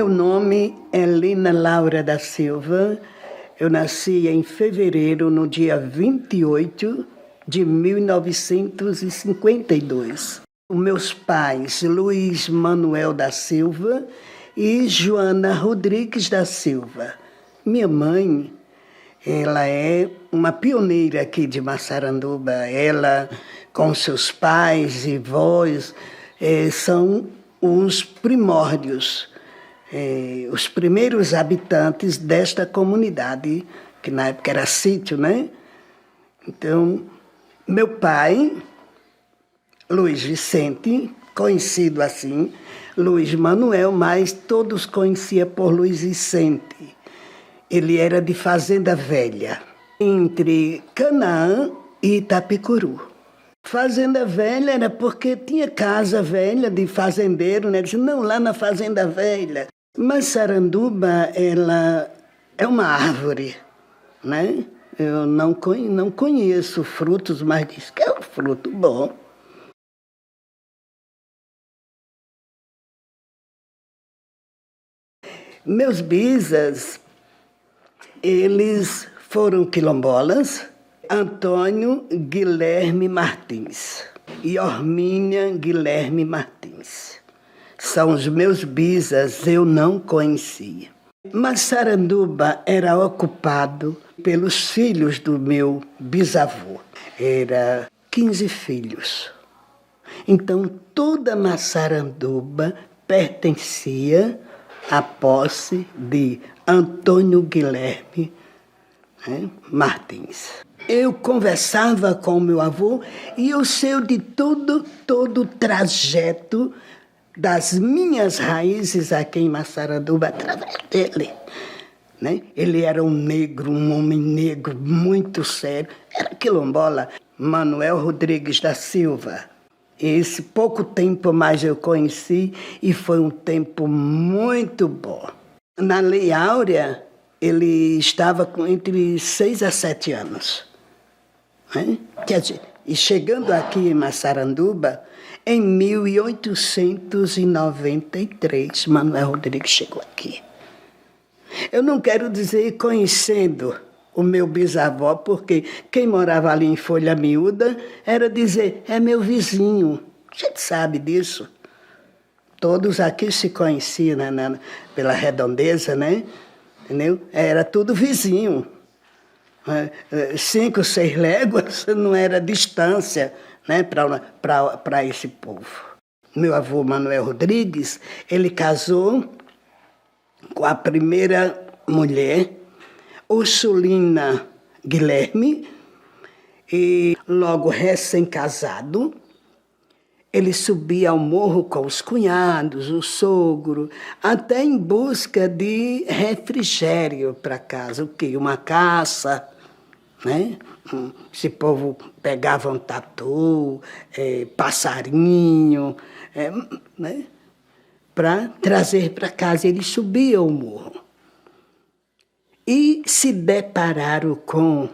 Meu nome é Lina Laura da Silva. Eu nasci em fevereiro, no dia 28 de 1952. Os meus pais, Luiz Manuel da Silva e Joana Rodrigues da Silva. Minha mãe, ela é uma pioneira aqui de Massaranduba. Ela, com seus pais e avós, são os primórdios, os primeiros habitantes desta comunidade, que na época era sítio, né? Então, meu pai, Luiz Vicente, conhecido assim, Luiz Manuel, mas todos conheciam por Luiz Vicente. Ele era de Fazenda Velha, entre Canaã e Itapicuru. Fazenda Velha era porque tinha casa velha de fazendeiro, né? Disse, não, lá na Fazenda Velha. Massaranduba, ela é uma árvore, né? Eu não conheço frutos, mas diz que é um fruto bom. Meus bisas, eles foram quilombolas, Antônio Guilherme Martins e Ormínia Guilherme Martins. São os meus bisas, eu não conhecia. Massaranduba era ocupado pelos filhos do meu bisavô. Era 15 filhos. Então, toda Massaranduba pertencia à posse de Antônio Guilherme Martins. Eu conversava com o meu avô e eu sei de todo o trajeto das minhas raízes aqui em Massaranduba, através dele. Né? Ele era um negro, um homem negro muito sério. Era quilombola, Manuel Rodrigues da Silva. Esse pouco tempo mais eu conheci e foi um tempo muito bom. Na Lei Áurea, ele estava com entre 6 a 7 anos. Né? Quer dizer, e chegando aqui em Massaranduba, em 1893, Manuel Rodrigues chegou aqui. Eu não quero dizer conhecendo o meu bisavó, porque quem morava ali em Folha Miúda era dizer, é meu vizinho. A gente sabe disso. Todos aqui se conheciam pela redondeza, né? Entendeu? Era tudo vizinho. 5, 6 léguas não era distância, né, para esse povo. Meu avô Manuel Rodrigues, ele casou com a primeira mulher, Ursulina Guilherme, e logo recém-casado, ele subia ao morro com os cunhados, o sogro, até em busca de refrigério para casa. O quê? Uma caça, né? Esse povo pegava um tatu, passarinho, né? Para trazer para casa. Ele subia o morro. E se depararam com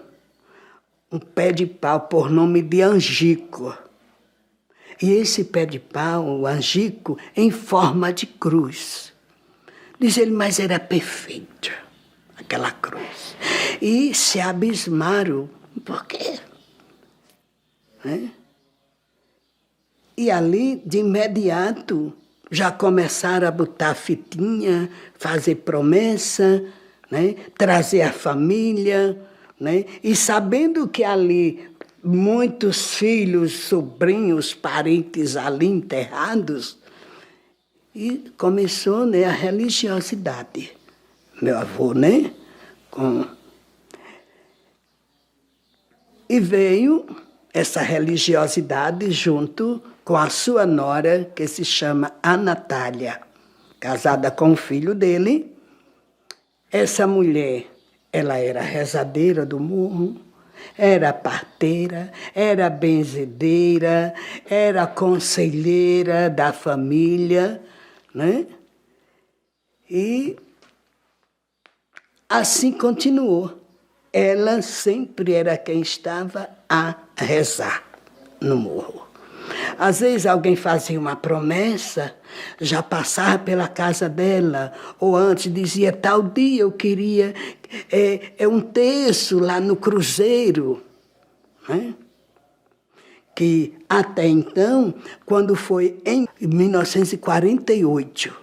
um pé de pau por nome de angico. E esse pé de pau, o angico, em forma de cruz. Diz ele, mas era perfeito, aquela cruz. E se abismaram, por quê? Né? E ali, de imediato, já começaram a botar fitinha, fazer promessa, né? Trazer a família, né? E sabendo que ali muitos filhos, sobrinhos, parentes ali enterrados, e começou, né, a religiosidade. Meu avô, né? E veio essa religiosidade junto com a sua nora, que se chama a Natália, casada com o filho dele. Essa mulher, ela era rezadeira do morro, era parteira, era benzedeira, era conselheira da família, né? E assim continuou. Ela sempre era quem estava a rezar no morro. Às vezes alguém fazia uma promessa, já passava pela casa dela, ou antes dizia, tal dia eu queria um terço lá no cruzeiro. Né? Que até então, quando foi em 1948,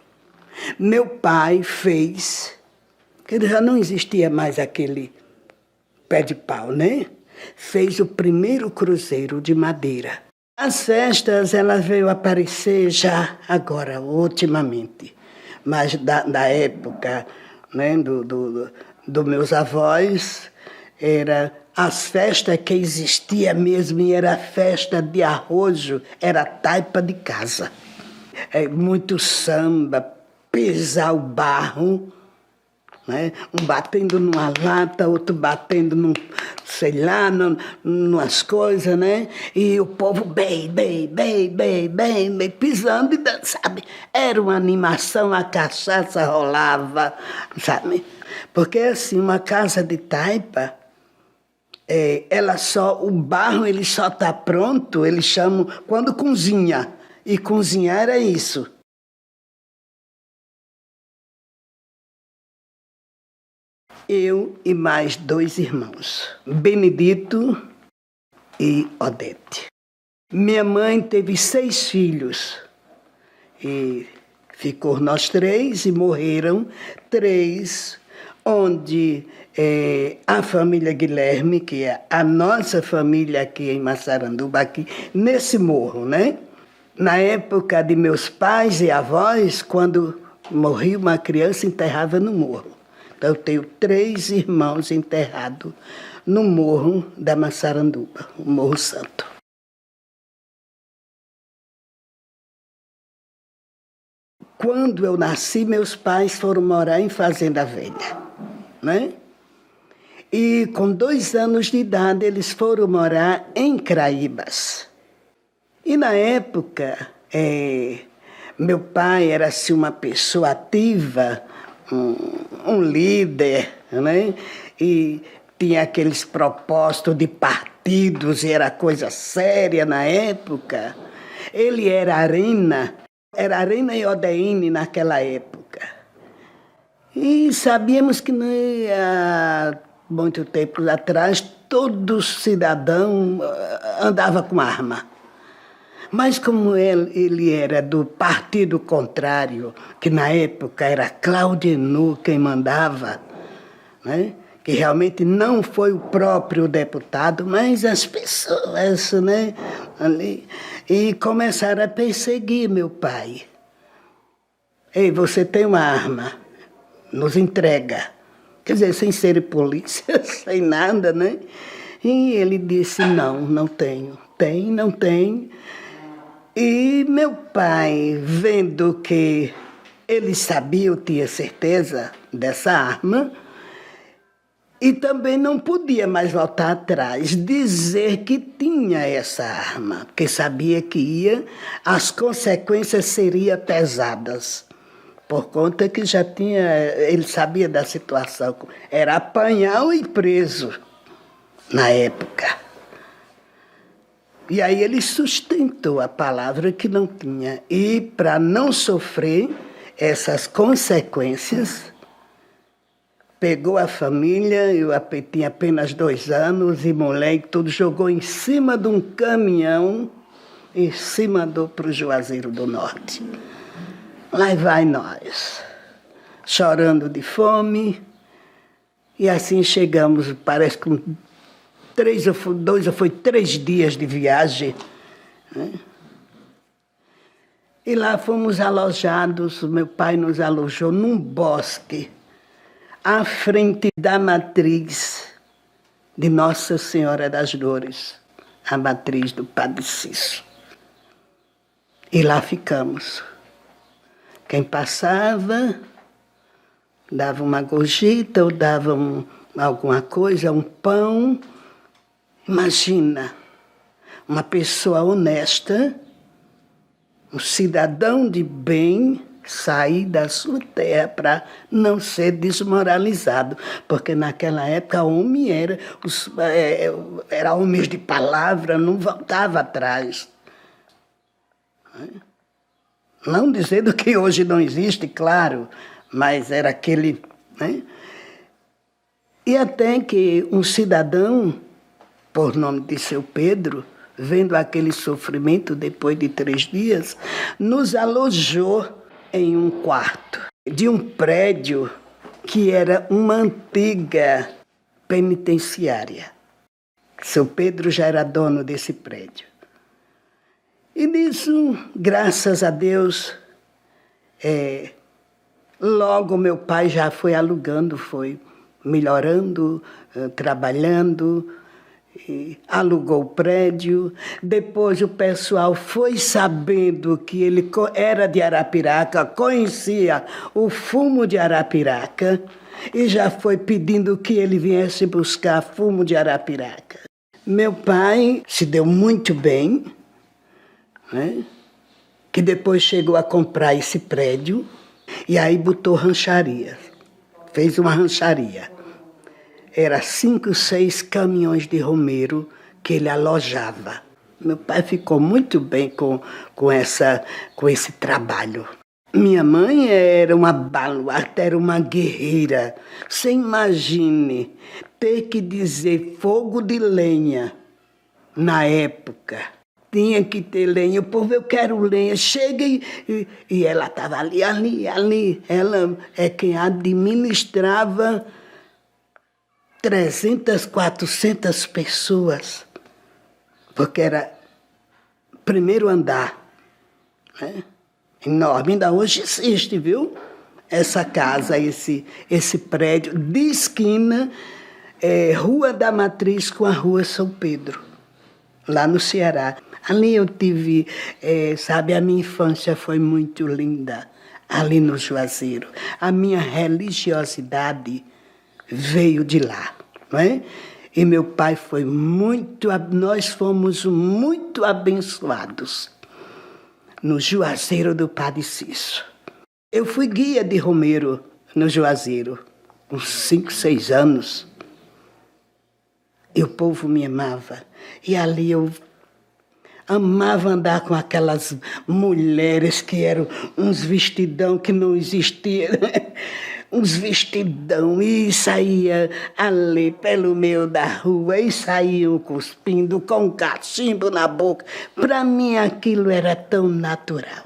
meu pai fez, que já não existia mais aquele pé de pau, né? Fez o primeiro cruzeiro de madeira. As festas, ela veio aparecer já agora, ultimamente, mas da época, né, do meus avós, era as festas que existia mesmo, e era festa de arrojo, era taipa de casa. Muito samba, pisar o barro, né? Um batendo numa lata, outro batendo num, sei lá, numas coisas, né? E o povo bem, pisando e dançando, sabe? Era uma animação, a cachaça rolava, sabe? Porque assim, uma casa de taipa, ela só, o barro ele só está pronto, eles chamam, quando cozinha. E cozinhar era isso. Eu e mais 2 irmãos, Benedito e Odete. Minha mãe teve 6 filhos. E ficou nós 3 e morreram 3, onde a família Guilherme, que é a nossa família aqui em Massaranduba, aqui nesse morro, né? Na época de meus pais e avós, quando morria uma criança, enterrava no morro. Então eu tenho 3 irmãos enterrados no morro da Massaranduba, o Morro Santo. Quando eu nasci, meus pais foram morar em Fazenda Velha, né? E com 2 anos de idade, eles foram morar em Craíbas. E na época, meu pai era assim, uma pessoa ativa, um líder, né? E tinha aqueles propósitos de partidos, e era coisa séria na época. Ele era Arena e Odeine naquela época. E sabíamos que há muito tempo atrás todo cidadão andava com arma. Mas como ele era do partido contrário, que na época era Claudenu quem mandava, né? Que realmente não foi o próprio deputado, mas as pessoas, né, ali, e começaram a perseguir meu pai. Ei, você tem uma arma, nos entrega. Quer dizer, sem ser polícia, sem nada, né? E ele disse, não tenho. Não tem. E meu pai, vendo que ele sabia, eu tinha certeza dessa arma, e também não podia mais voltar atrás, dizer que tinha essa arma, porque sabia que as consequências seriam pesadas, por conta que já tinha, ele sabia da situação, era apanhar ou ir preso na época. E aí ele sustentou a palavra que não tinha. E para não sofrer essas consequências, pegou a família, eu tinha apenas 2 anos, e moleque, tudo jogou em cima de um caminhão e se mandou para o Juazeiro do Norte. Lá vai nós, chorando de fome, e assim chegamos, parece que 3 dias de viagem, né? E lá fomos alojados, meu pai nos alojou num bosque, à frente da matriz de Nossa Senhora das Dores, a matriz do Padre Cício. E lá ficamos. Quem passava, dava uma gorjeta ou dava alguma coisa, um pão. Imagina, uma pessoa honesta, um cidadão de bem, sair da sua terra para não ser desmoralizado. Porque naquela época homem era homens de palavra, não voltava atrás. Não dizendo que hoje não existe, claro, mas era aquele... Né? E até que um cidadão, por nome de seu Pedro, vendo aquele sofrimento depois de 3 dias, nos alojou em um quarto de um prédio que era uma antiga penitenciária. Seu Pedro já era dono desse prédio. E nisso, graças a Deus, logo meu pai já foi alugando, foi melhorando, trabalhando, alugou o prédio. Depois o pessoal foi sabendo que ele era de Arapiraca, conhecia o fumo de Arapiraca e já foi pedindo que ele viesse buscar fumo de Arapiraca. Meu pai se deu muito bem, né? Que depois chegou a comprar esse prédio e aí botou rancharia, fez uma rancharia. Era 5, 6 caminhões de romeiro que ele alojava. Meu pai ficou muito bem com esse trabalho. Minha mãe era uma baluarte, era uma guerreira. Você imagine ter que dizer fogo de lenha na época. Tinha que ter lenha. O povo, eu quero lenha. Chega e ela estava ali. Ela é quem administrava 300, 400 pessoas. Porque era primeiro andar, né? Enorme. Ainda hoje existe, viu? Essa casa, esse prédio de esquina, Rua da Matriz com a Rua São Pedro, lá no Ceará. Ali eu tive, a minha infância foi muito linda, ali no Juazeiro. A minha religiosidade veio de lá, não é? E meu pai foi nós fomos muito abençoados no Juazeiro do Padre Cício. Eu fui guia de romeiro no Juazeiro, com 5, 6 anos. E o povo me amava. E ali eu amava andar com aquelas mulheres que eram uns vestidão que não existia, uns vestidão, e saía ali pelo meio da rua, e saíam cuspindo com cachimbo na boca. Para mim aquilo era tão natural.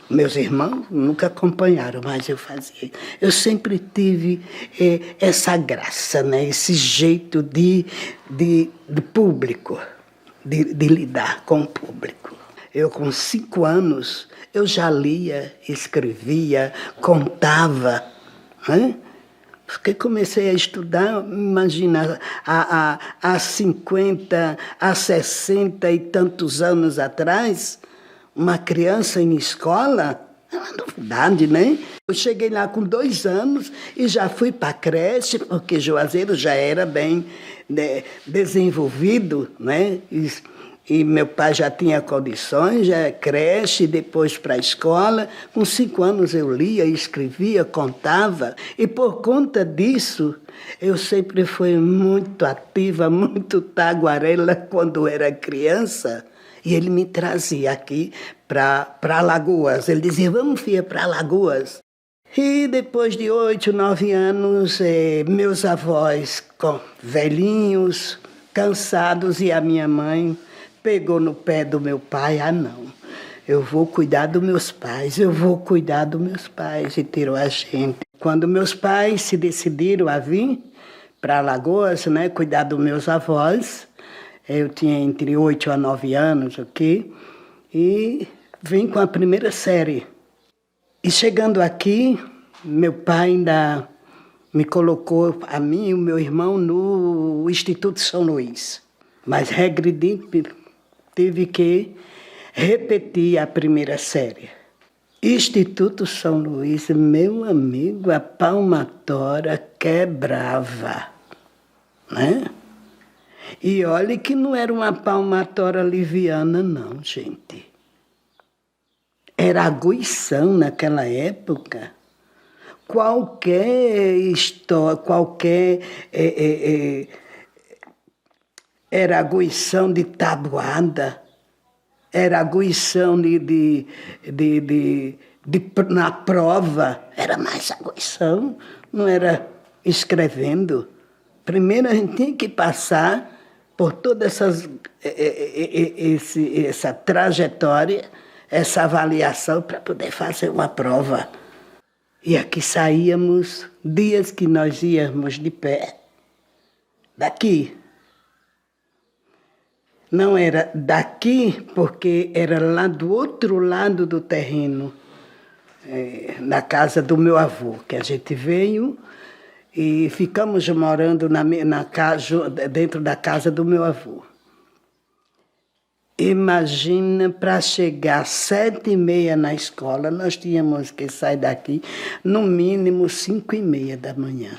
Meus irmãos nunca acompanharam, mas eu fazia. Eu sempre tive essa graça, né? Esse jeito de público, de lidar com o público. Eu, com 5 anos, eu já lia, escrevia, contava. Né? Porque comecei a estudar, imagina, há 50, há 60 e tantos anos atrás, uma criança em escola, é uma novidade, né? Eu cheguei lá com 2 anos e já fui para a creche, porque Juazeiro já era bem desenvolvido, né? E meu pai já tinha condições, já creche, depois para a escola. Com 5 anos eu lia, escrevia, contava. E por conta disso, eu sempre fui muito ativa, muito taguarela quando era criança. E ele me trazia aqui para Alagoas. Ele dizia, vamos, filha, para Alagoas. E depois de 8, 9 anos, meus avós, velhinhos, cansados, e a minha mãe pegou no pé do meu pai. Ah, não, eu vou cuidar dos meus pais, e tirou a gente. Quando meus pais se decidiram a vir para Alagoas, né, cuidar dos meus avós, eu tinha entre 8 a 9 anos, ok? E vim com a primeira série. E chegando aqui, meu pai ainda me colocou, a mim e o meu irmão, no Instituto São Luís. Mas regredi, tive que repetir a primeira série. Instituto São Luís, meu amigo, a palmatória quebrava, né? E olha que não era uma palmatória liviana, não, gente. Era aguição naquela época. Qualquer história, era aguição de tabuada. era aguição na prova, era mais aguição, não era escrevendo. Primeiro a gente tinha que passar por toda essa trajetória, essa avaliação para poder fazer uma prova. E aqui saíamos, dias que nós íamos de pé, daqui. Não era daqui, porque era lá do outro lado do terreno, na casa do meu avô, que a gente veio e ficamos morando dentro da casa do meu avô. Imagina, para chegar às 7h30 na escola, nós tínhamos que sair daqui no mínimo 5h30 da manhã.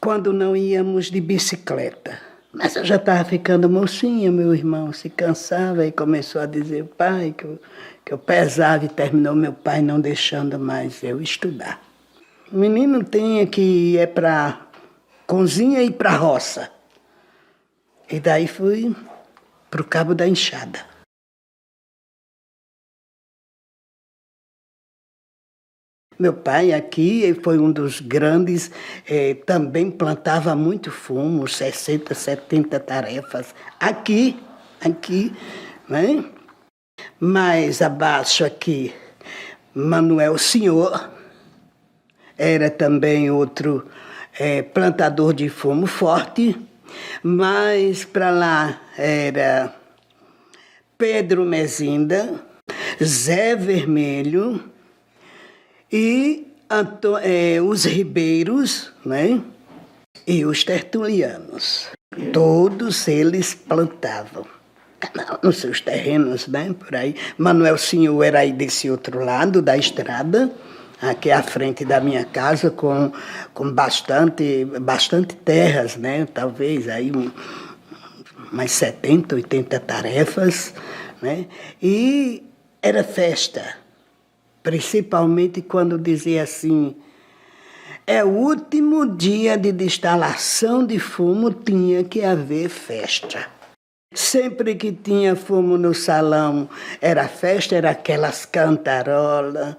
Quando não íamos de bicicleta. Mas eu já estava ficando mocinha, meu irmão se cansava e começou a dizer, pai, que eu pesava, e terminou meu pai não deixando mais eu estudar. O menino tinha que ir para cozinha e para roça. E daí fui para o Cabo da Enxada. Meu pai aqui foi um dos grandes, também plantava muito fumo, 60, 70 tarefas. Aqui, né? Mais abaixo aqui, Manuel Senhor, era também outro plantador de fumo forte. Mais para lá era Pedro Mezinda, Zé Vermelho e os Ribeiros, né? E os Tertulianos. Todos eles plantavam nos seus terrenos, né? Por aí. Manuel Senhor era aí desse outro lado da estrada, aqui à frente da minha casa, com bastante terras, né? Talvez aí umas 70, 80 tarefas, né? E era festa, principalmente quando dizia assim, é o último dia de destilação de fumo, tinha que haver festa. Sempre que tinha fumo no salão, era festa, era aquelas cantarolas,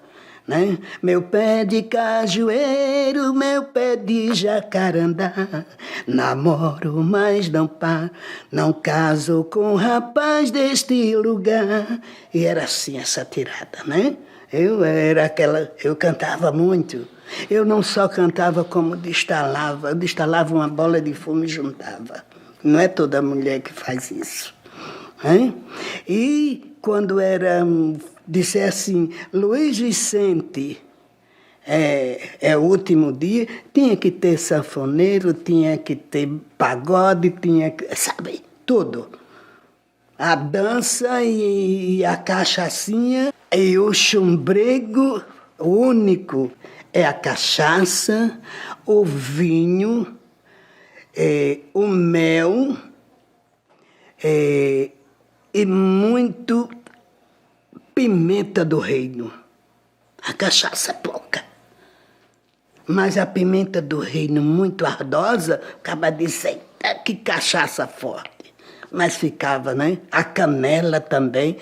né? Meu pé de cajueiro, meu pé de jacarandá, namoro, mas não caso com rapaz deste lugar. E era assim essa tirada, né? Eu cantava muito. Eu não só cantava como destalava. Eu destalava uma bola de fumo e juntava. Não é toda mulher que faz isso. Hein? E quando era, disser assim, Luiz Vicente, é o último dia, tinha que ter sanfoneiro, tinha que ter pagode, tinha que, sabe, tudo. A dança e a cachaçinha e o chumbrego, o único é a cachaça, o vinho, o mel e muito pimenta do reino. A cachaça é pouca, mas a pimenta do reino muito ardosa, acaba de dizer, que cachaça forte. Mas ficava, né? A canela também,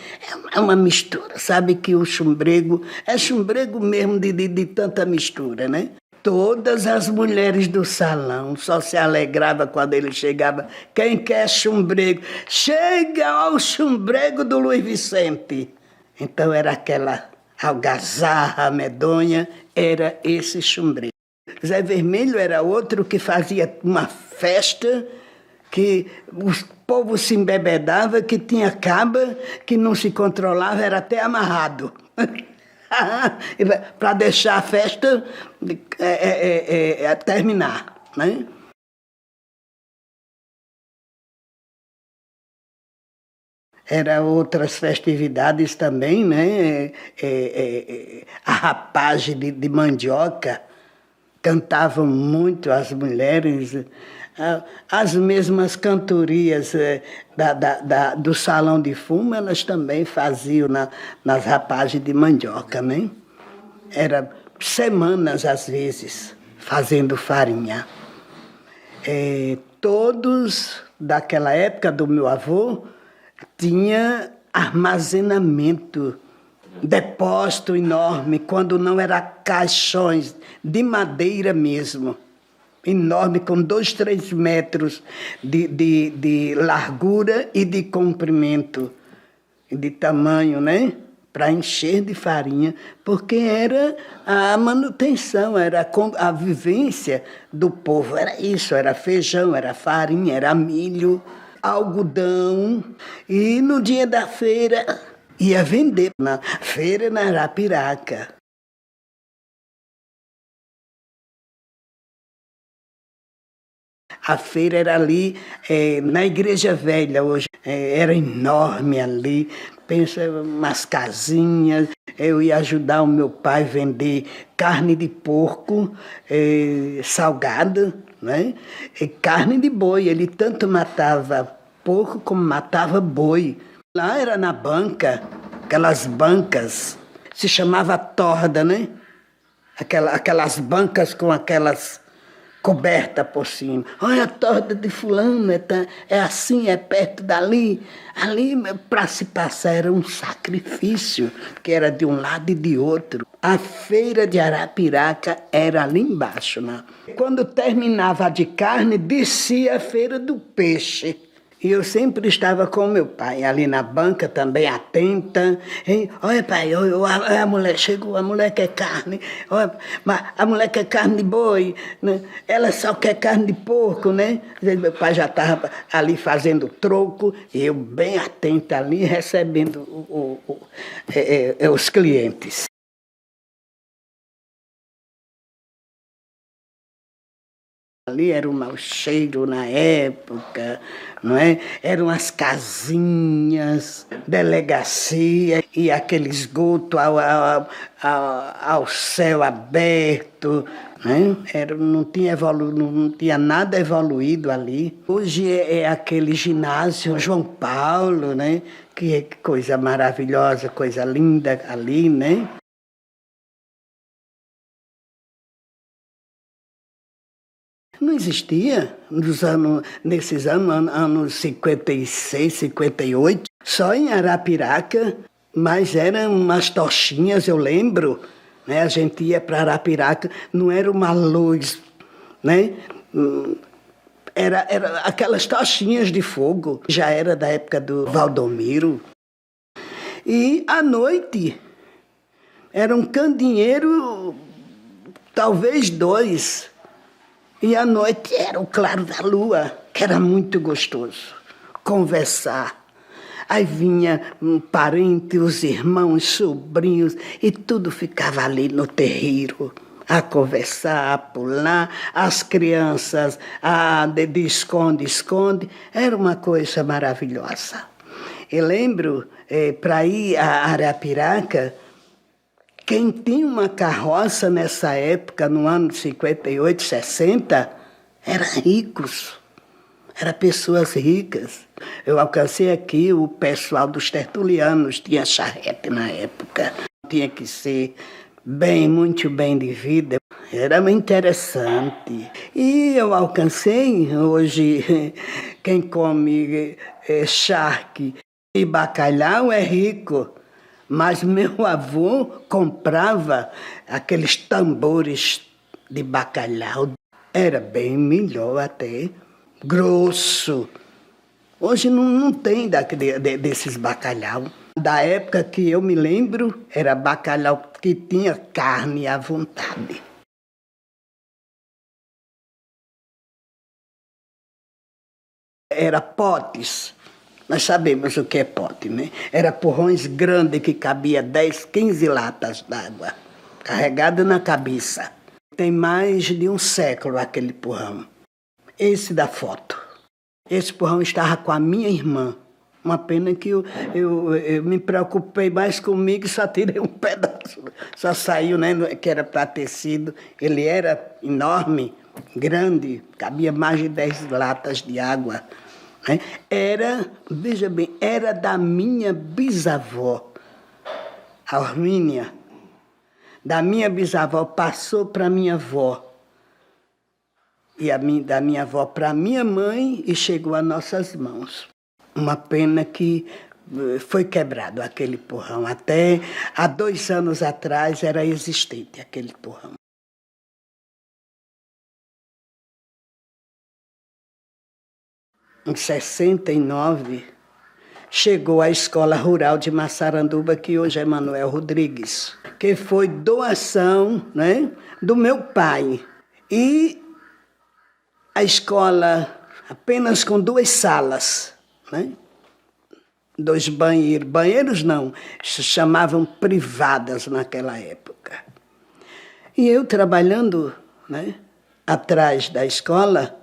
é uma mistura. Sabe que o chumbrego, é chumbrego mesmo de tanta mistura, né? Todas as mulheres do salão só se alegravam quando ele chegava. Quem quer chumbrego? Chega ao chumbrego do Luiz Vicente. Então era aquela algazarra medonha, era esse chumbrego. Zé Vermelho era outro que fazia uma festa que o povo se embebedava, que tinha caba, que não se controlava, era até amarrado. Para deixar a festa terminar, né? Era outras festividades também, né? A rapagem de mandioca, cantavam muito as mulheres, as mesmas cantorias do salão de fumo, elas também faziam nas rapagens de mandioca, né? Era semanas, às vezes, fazendo farinha. Todos daquela época do meu avô tinha armazenamento, depósito enorme, quando não era caixões de madeira mesmo, enorme, com 2, 3 metros de largura e de comprimento, de tamanho, né? Para encher de farinha, porque era a manutenção, era a vivência do povo, era isso, era feijão, era farinha, era milho, algodão, e no dia da feira ia vender na feira na Arapiraca. A feira era ali na Igreja Velha hoje, era enorme ali, pensa umas casinhas. Eu ia ajudar o meu pai a vender carne de porco salgada, né? E carne de boi. Ele tanto matava porco como matava boi. Lá era na banca, aquelas bancas, se chamava torda, né? Aquelas bancas com aquelas coberta por cima. Olha a torta de fulano, é assim, é perto dali. Ali, para se passar, era um sacrifício, que era de um lado e de outro. A feira de Arapiraca era ali embaixo, né? Quando terminava a de carne, descia a feira do peixe. E eu sempre estava com meu pai, ali na banca também, atenta. Hein? Olha, pai, a mulher chegou, a mulher quer carne. Olha, mas a mulher quer carne de boi, né? Ela só quer carne de porco, né? Meu pai já estava ali fazendo troco, e eu bem atenta ali, recebendo os clientes. Ali era um mau cheiro na época, não é? Eram as casinhas, delegacia e aquele esgoto ao céu aberto, né? Não tinha nada evoluído ali. Hoje é aquele ginásio João Paulo, né? Que coisa maravilhosa, coisa linda ali, né? Não existia nesses anos 56, 58, só em Arapiraca, mas eram umas tochinhas, eu lembro, né? A gente ia para Arapiraca, não era uma luz, né? Era aquelas tochinhas de fogo, já era da época do Valdomiro. E à noite, era um candeeiro, talvez 2, e à noite era o claro da lua, que era muito gostoso conversar. Aí vinha um parente, os irmãos, sobrinhos, e tudo ficava ali no terreiro, a conversar, a pular, as crianças de esconde-esconde. Era uma coisa maravilhosa. Eu lembro, para ir a Arapiraca, quem tinha uma carroça nessa época, no ano 58, 60, eram ricos, eram pessoas ricas. Eu alcancei aqui o pessoal dos tertulianos, tinha charrete na época, tinha que ser muito bem de vida, era muito interessante. E eu alcancei, hoje, quem come charque e bacalhau é rico. Mas meu avô comprava aqueles tambores de bacalhau. Era bem melhor até, grosso. Hoje não tem desses bacalhau. Da época que eu me lembro, era bacalhau que tinha carne à vontade. Era potes. Nós sabemos o que é pote, né? Era porrões grandes que cabia 10, 15 latas d'água, carregada na cabeça. Tem mais de um século aquele porrão. Esse da foto. Esse porrão estava com a minha irmã. Uma pena que eu me preocupei mais comigo e só tirei um pedaço. Só saiu, né? Que era para tecido. Ele era enorme, grande, cabia mais de 10 latas de água. Veja bem, era da minha bisavó, Armínia. Da minha bisavó passou para minha avó. da minha avó para minha mãe e chegou às nossas mãos. Uma pena que foi quebrado aquele porrão. Até há 2 anos atrás era existente aquele porrão. Em 69, chegou à Escola Rural de Massaranduba, que hoje é Manuel Rodrigues, que foi doação, né, do meu pai. E a escola apenas com 2 salas, né? 2 banheiros. Banheiros não, se chamavam privadas naquela época. E eu trabalhando, né, atrás da escola,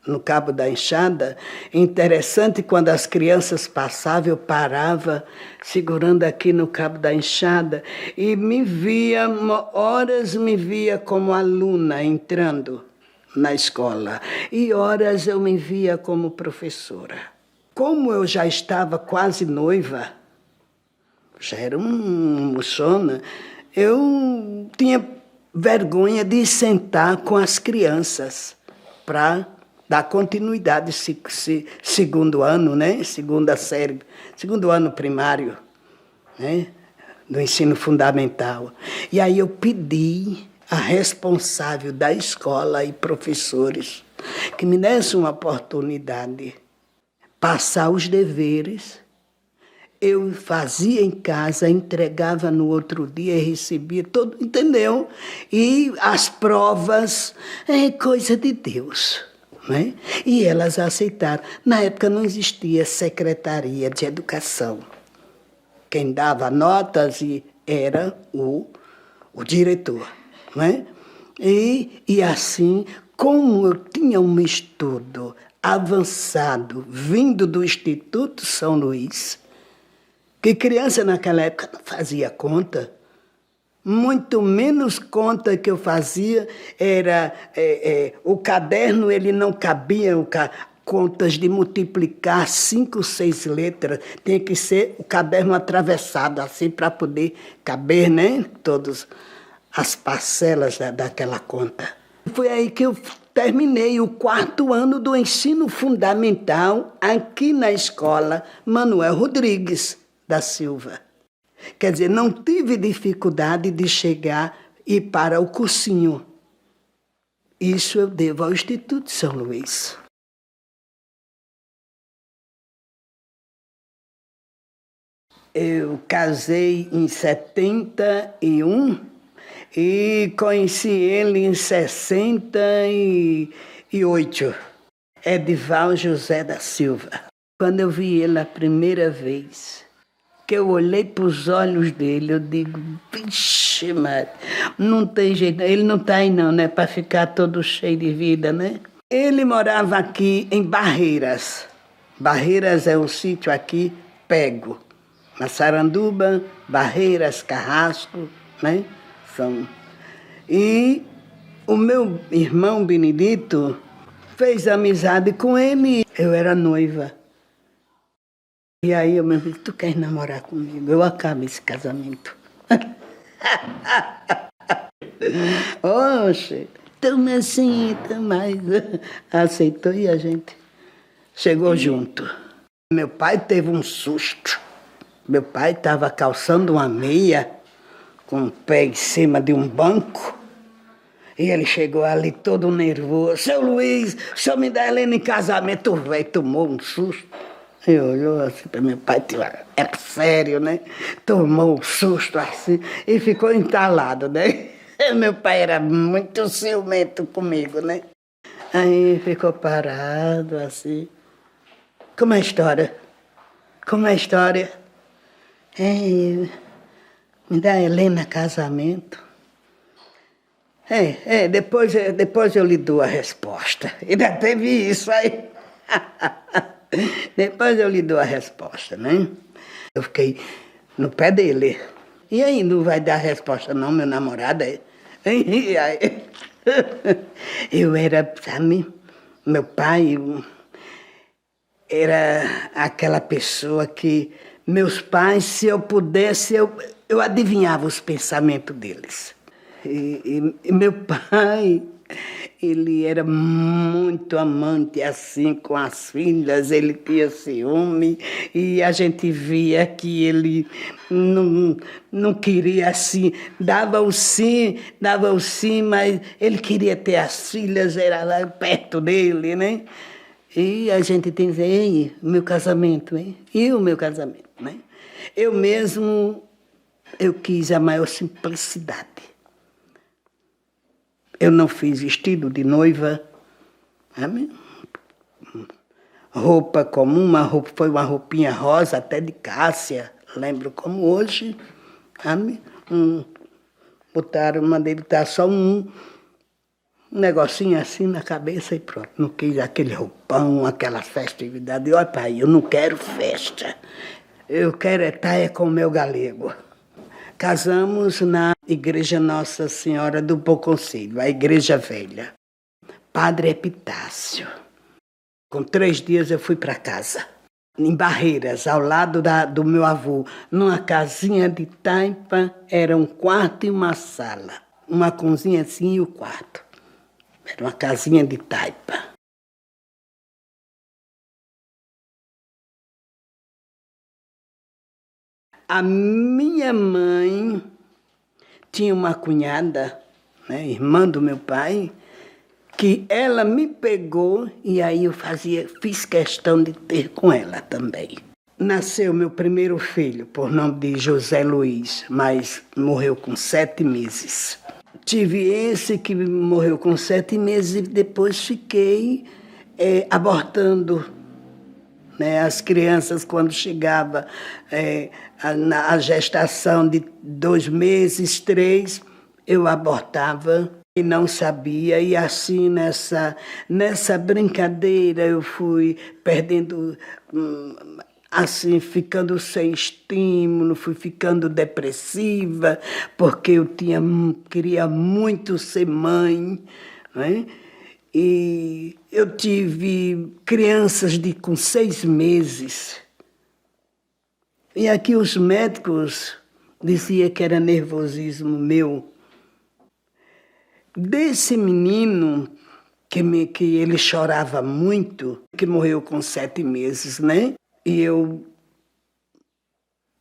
no Cabo da Enxada, interessante, quando as crianças passavam, eu parava segurando aqui no Cabo da Enxada e horas me via como aluna entrando na escola e horas eu me via como professora. Como eu já estava quase noiva, já era uma moçona, eu tinha vergonha de sentar com as crianças para dar continuidade segundo ano, né? Segunda série, segundo ano primário, né? Do ensino fundamental. E aí eu pedi a responsável da escola e professores que me desse uma oportunidade, passar os deveres. Eu fazia em casa, entregava no outro dia e recebia todo, entendeu? E as provas é coisa de Deus, né? E elas aceitaram. Na época não existia Secretaria de Educação. Quem dava notas era o diretor, né? E assim, como eu tinha um estudo avançado vindo do Instituto São Luís, que criança naquela época não fazia conta, muito menos conta que eu fazia era o caderno, ele não cabia contas de multiplicar 5, 6 letras, tem que ser o caderno atravessado assim para poder caber, né, todas as parcelas daquela conta. Foi aí que eu terminei o 4º ano do ensino fundamental aqui na escola Manuel Rodrigues da Silva. Quer dizer, não tive dificuldade de chegar e ir para o cursinho. Isso eu devo ao Instituto São Luís. Eu casei em 71 e conheci ele em 68. Edival José da Silva. Quando eu vi ele a primeira vez, que eu olhei para os olhos dele, eu digo, vixe, Maria, não tem jeito, ele não está aí não, né, para ficar todo cheio de vida, né? Ele morava aqui em Barreiras. Barreiras é um sítio aqui, Pego. Massaranduba, Barreiras, Carrasco, né? E o meu irmão Benedito fez amizade com ele. Eu era noiva. E aí eu me disse, tu queres namorar comigo? Eu acabo esse casamento. Oxe, tamo assim, mais. Aceitou e a gente chegou junto. Meu pai teve um susto. Meu pai estava calçando uma meia com o pé em cima de um banco. E ele chegou ali todo nervoso. Seu Luiz, o senhor me dá Helena em casamento? O velho tomou um susto. E olhou assim para meu pai, era sério, né? Tomou um susto assim e ficou entalado, né? Meu pai era muito ciumento comigo, né? Aí ficou parado assim. Como é a história? Como é a história? Me dá Helena casamento. Depois eu lhe dou a resposta. Ainda teve isso aí. Depois eu lhe dou a resposta, né? Eu fiquei no pé dele. E aí, não vai dar a resposta não, meu namorado? E aí, eu era, sabe, meu pai era aquela pessoa que meus pais, se eu pudesse, eu adivinhava os pensamentos deles. E meu pai, Ele era muito amante assim com as filhas, ele tinha ciúme e a gente via que ele não queria assim, dava o sim, mas ele queria ter as filhas, era lá perto dele, né? E a gente tem que dizer, ei, meu casamento, hein? E o meu casamento, né? Eu mesmo, eu quis a maior simplicidade. Eu não fiz vestido de noiva, sabe? Roupa comum, foi uma roupinha rosa, até de cássia, lembro como hoje, sabe? Mandei botar só um negocinho assim na cabeça e pronto. Não quis aquele roupão, aquela festividade. Olha, pai, eu não quero festa, eu quero estar com o meu galego. Casamos na Igreja Nossa Senhora do Bom Conselho, a Igreja Velha. Padre Epitácio. Com 3 dias eu fui para casa, em Barreiras, ao lado do meu avô, numa casinha de taipa, era um quarto e uma sala. Uma cozinha assim e o quarto. Era uma casinha de taipa. A minha mãe tinha uma cunhada, né, irmã do meu pai, que ela me pegou e aí eu fiz questão de ter com ela também. Nasceu meu primeiro filho, por nome de José Luiz, mas morreu com 7 meses. Tive esse que morreu com 7 meses e depois fiquei abortando, né, as crianças quando chegava a gestação de 2 meses, 3, eu abortava e não sabia, e assim nessa brincadeira eu fui perdendo, assim, ficando sem estímulo, fui ficando depressiva, porque eu queria muito ser mãe, né? E eu tive crianças com 6 meses. E aqui os médicos diziam que era nervosismo meu. Desse menino, que ele chorava muito, que morreu com 7 meses, né? E eu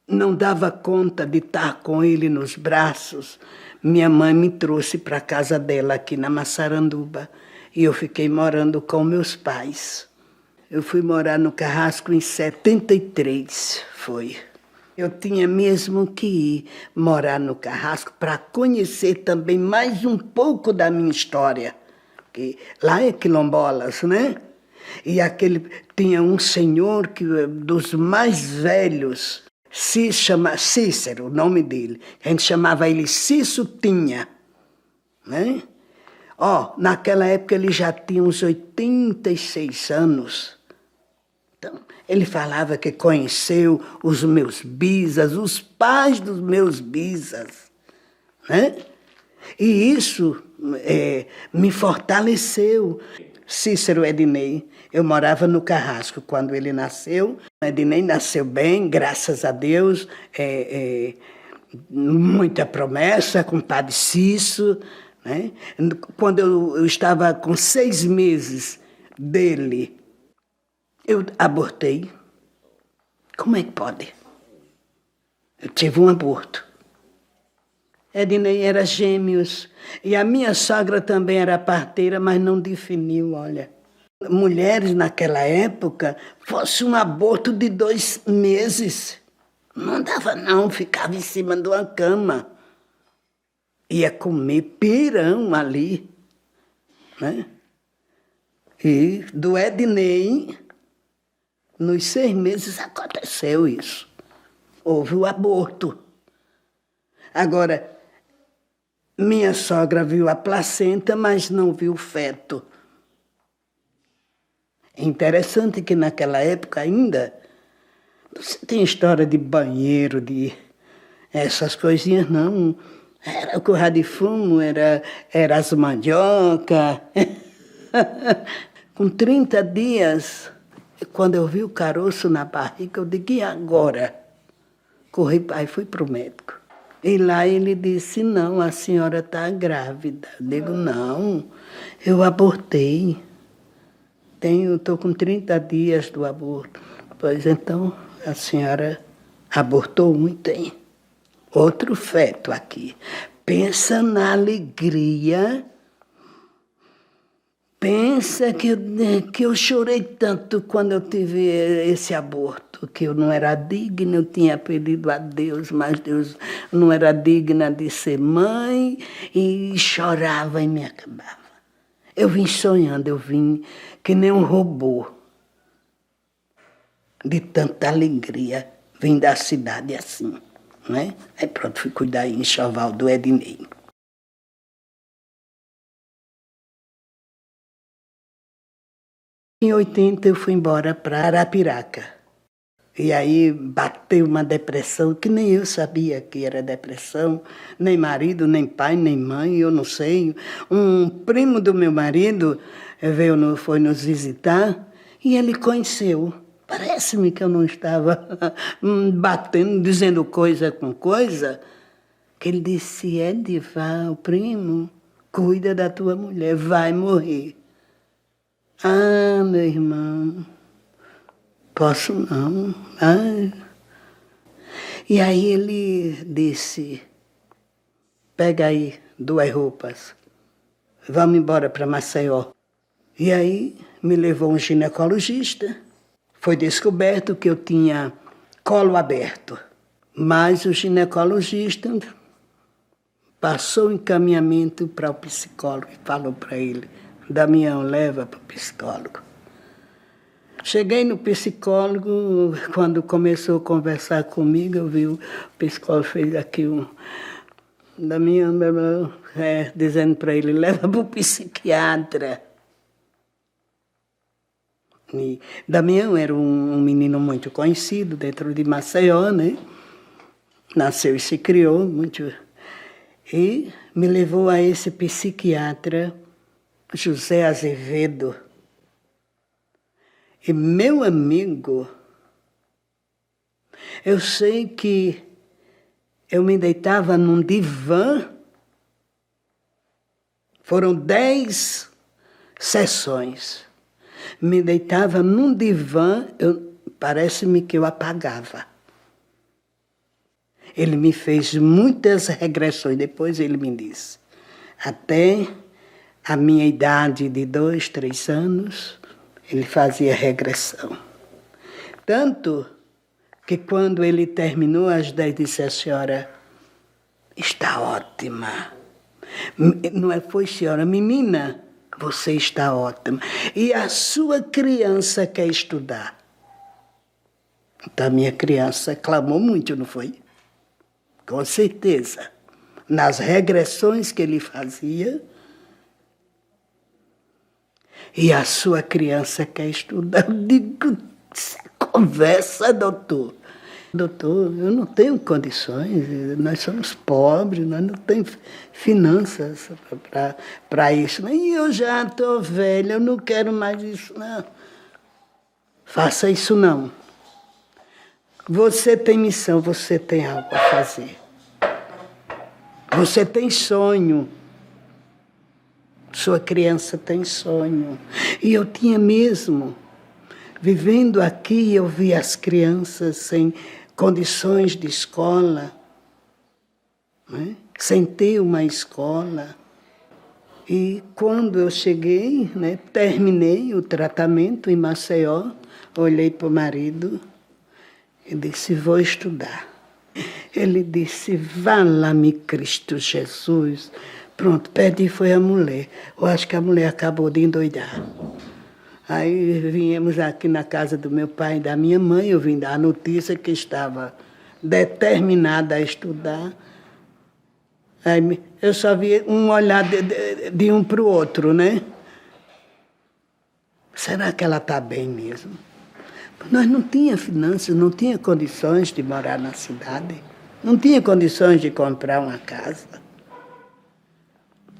não dava conta de estar com ele nos braços. Minha mãe me trouxe para a casa dela aqui na Massaranduba. E eu fiquei morando com meus pais. Eu fui morar no Carrasco em 73, foi. Eu tinha mesmo que ir morar no Carrasco para conhecer também mais um pouco da minha história. Que lá é quilombolas, né? E tinha um senhor dos mais velhos, se chama Cícero, o nome dele. A gente chamava ele Cício-Tinha, né? Naquela época ele já tinha uns 86 anos. Então, ele falava que conheceu os meus bisas, os pais dos meus bisas, né? E isso me fortaleceu. Cícero Ednei, eu morava no Carrasco quando ele nasceu. Ednei nasceu bem, graças a Deus, muita promessa com o padre Cício, né? Quando eu estava com 6 meses dele, eu abortei. Como é que pode? Eu tive um aborto. Ednei era gêmeos. E a minha sogra também era parteira, mas não definiu, olha. Mulheres naquela época, fosse um aborto de 2 meses. Não dava não, ficava em cima de uma cama. Ia comer pirão ali, né? E do Ednei, nos 6 meses aconteceu isso. Houve o aborto. Agora, minha sogra viu a placenta, mas não viu o feto. É interessante que naquela época ainda, não se tem história de banheiro, de essas coisinhas, não. Era o curral de fumo, era as mandioca. Com 30 dias, quando eu vi o caroço na barriga, eu digo, e agora? Corri e fui para o médico. E lá ele disse, não, a senhora está grávida. Eu digo, não, eu abortei. Estou com 30 dias do aborto. Pois então, a senhora abortou ontem. Outro feto aqui. Pensa na alegria. Pensa que eu chorei tanto quando eu tive esse aborto, que eu não era digna, eu tinha pedido a Deus, mas Deus não era digna de ser mãe, e chorava e me acabava. Eu vim sonhando, eu vim que nem um robô, de tanta alegria, vim da cidade assim, né? Aí pronto, fui cuidar em enxoval do Ednei. Em 80 eu fui embora para Arapiraca. E aí bateu uma depressão que nem eu sabia que era depressão, nem marido, nem pai, nem mãe, eu não sei. Um primo do meu marido foi nos visitar e ele conheceu. Parece-me que eu não estava batendo, dizendo coisa com coisa, que ele disse, Edivar, o primo, cuida da tua mulher, vai morrer. Ah, meu irmão, posso não. Ah. E aí ele disse, pega aí 2 roupas, vamos embora para Maceió. E aí me levou um ginecologista, foi descoberto que eu tinha colo aberto, mas o ginecologista passou o encaminhamento para o psicólogo e falou para ele, Damião, leva para o psicólogo. Cheguei no psicólogo, quando começou a conversar comigo, eu vi o psicólogo fez aqui Damião, dizendo para ele, leva para o psiquiatra. E Damião era um menino muito conhecido dentro de Maceió, né? Nasceu e se criou muito. E me levou a esse psiquiatra, José Azevedo. E meu amigo, eu sei que eu me deitava num divã, foram 10 sessões. Me deitava num divã, parece-me que eu apagava. Ele me fez muitas regressões, depois ele me disse, até a minha idade de 2, 3 anos, ele fazia regressão. Tanto que quando ele terminou às 10, disse a senhora, está ótima. Não foi senhora, menina, você está ótima. E a sua criança quer estudar. Então a minha criança clamou muito, não foi? Com certeza. Nas regressões que ele fazia, e a sua criança quer estudar. Eu digo, conversa, doutor. Doutor, eu não tenho condições, nós somos pobres, nós não temos finanças para isso. E eu já estou velha, eu não quero mais isso, não. Faça isso não. Você tem missão, você tem algo a fazer. Você tem sonho. Sua criança tem sonho. E eu tinha mesmo. Vivendo aqui, eu vi as crianças sem condições de escola, né? Sem ter uma escola. E quando eu cheguei, né, terminei o tratamento em Maceió, olhei para o marido e disse, vou estudar. Ele disse, vala-me Cristo Jesus. Pronto, perdi foi a mulher. Eu acho que a mulher acabou de endoidar. Aí viemos aqui na casa do meu pai e da minha mãe, eu vim dar a notícia que estava determinada a estudar. Aí eu só vi um olhar de um para o outro, né? Será que ela está bem mesmo? Nós não tínhamos finanças, não tínhamos condições de morar na cidade, não tínhamos condições de comprar uma casa.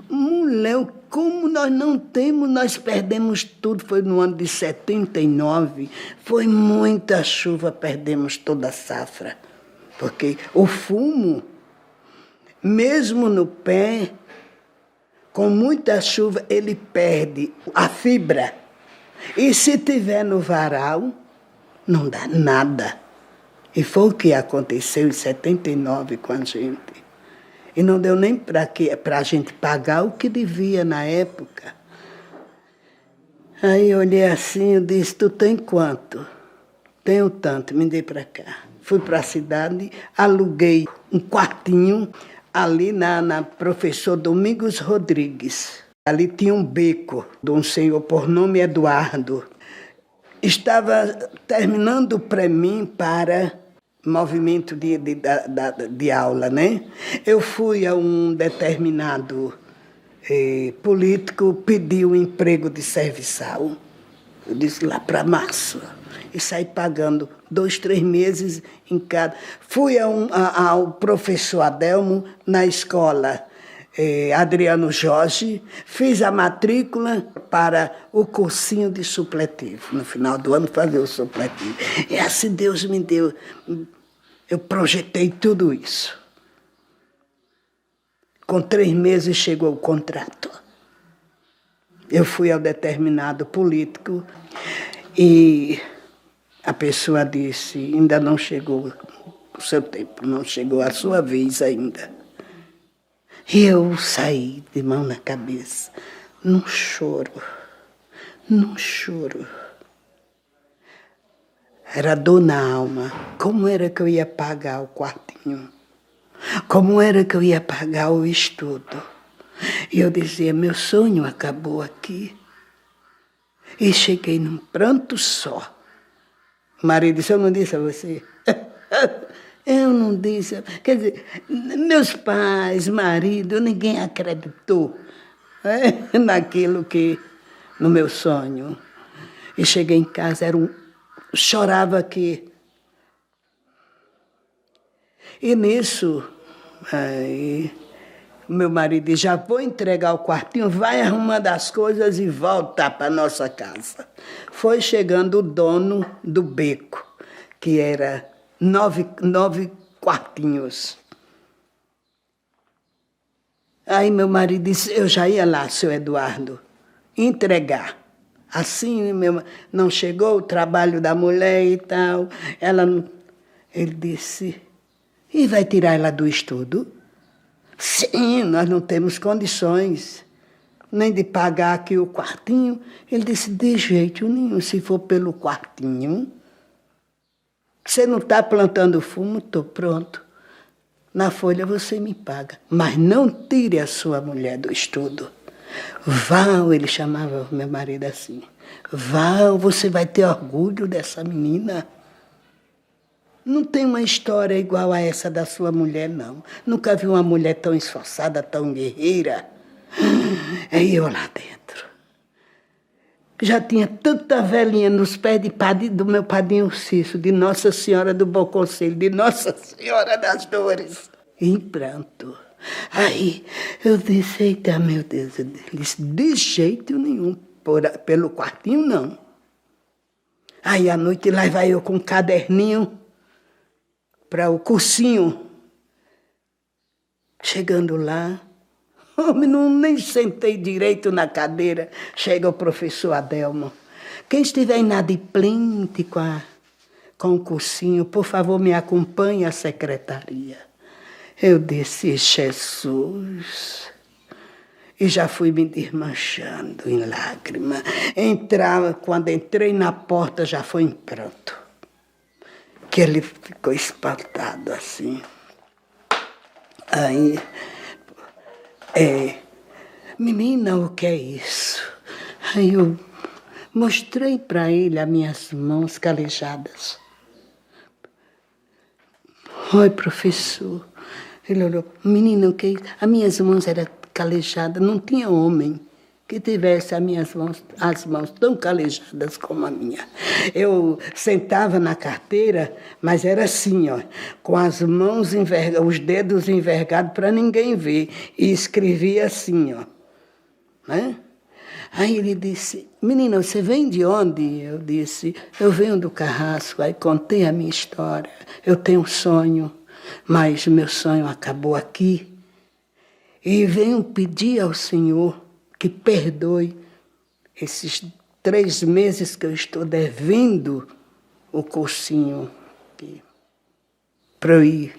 Mulher, como nós não temos, nós perdemos tudo. Foi no ano de 79, foi muita chuva, perdemos toda a safra. Porque o fumo mesmo no pé, com muita chuva, ele perde a fibra. E se tiver no varal, não dá nada. E foi o que aconteceu em 79 com a gente. E não deu nem para a gente pagar o que devia na época. Aí eu olhei assim e disse, tu tem quanto? Tenho tanto, me dê para cá. Fui para a cidade, aluguei um quartinho ali na Professor Domingos Rodrigues. Ali tinha um beco de um senhor por nome Eduardo. Estava terminando para mim para movimento de aula, né? Eu fui a um determinado político pedir um emprego de serviçal. Eu disse lá para março. E saí pagando 2, 3 meses em cada. Fui ao professor Adelmo na escola Adriano Jorge, fiz a matrícula para o cursinho de supletivo. No final do ano, fazer o supletivo. E assim Deus me deu. Eu projetei tudo isso. Com 3 meses chegou o contrato. Eu fui ao determinado político e a pessoa disse, ainda não chegou o seu tempo, não chegou a sua vez ainda. E eu saí de mão na cabeça, num choro. Era dor na alma. Como era que eu ia pagar o quartinho? Como era que eu ia pagar o estudo? E eu dizia, meu sonho acabou aqui. E cheguei num pranto só. O marido disse, eu não disse a você? Eu não disse. Quer dizer, meus pais, marido, ninguém acreditou naquilo que, no meu sonho. E cheguei em casa, chorava aqui. E nisso, meu marido disse, já vou entregar o quartinho, vai arrumando as coisas e volta para nossa casa. Foi chegando o dono do beco, que era 9 quartinhos. Aí meu marido disse, eu já ia lá, seu Eduardo, entregar. Assim, não chegou o trabalho da mulher e tal. Ele disse, e vai tirar ela do estudo? Sim, nós não temos condições nem de pagar aqui o quartinho. Ele disse, de jeito nenhum, se for pelo quartinho. Você não está plantando fumo? Estou pronto. Na folha você me paga. Mas não tire a sua mulher do estudo. Val, ele chamava meu marido assim. Val, você vai ter orgulho dessa menina. Não tem uma história igual a essa da sua mulher, não. Nunca vi uma mulher tão esforçada, tão guerreira. Aí eu lá dentro. Já tinha tanta velhinha nos pés do meu padrinho Cício, de Nossa Senhora do Bom Conselho, de Nossa Senhora das Dores. Em pranto. Aí eu disse, eita, meu Deus, ele disse, de jeito nenhum, pelo quartinho não. Aí à noite lá vai eu com um caderninho para o cursinho. Chegando lá, nem sentei direito na cadeira, chega o professor Adelmo. Quem estiver inadimplente com o cursinho, por favor, me acompanhe à secretaria. Eu disse, Jesus, e já fui me desmanchando em lágrimas. Quando entrei na porta, já foi em pranto. Que ele ficou espantado assim. Aí, menina, o que é isso? Aí eu mostrei para ele as minhas mãos calejadas. Oi, professor. Ele olhou, menina, o que é isso? As minhas mãos eram calejadas, não tinha homem que tivesse as mãos tão calejadas como a minha. Eu sentava na carteira, mas era assim, ó, com as mãos os dedos envergados para ninguém ver, e escrevia assim, ó, né? Aí ele disse, menina, você vem de onde? Eu disse, eu venho do Carrasco. Aí contei a minha história. Eu tenho um sonho, mas meu sonho acabou aqui. E venho pedir ao Senhor que perdoe esses 3 meses que eu estou devendo o cursinho para eu ir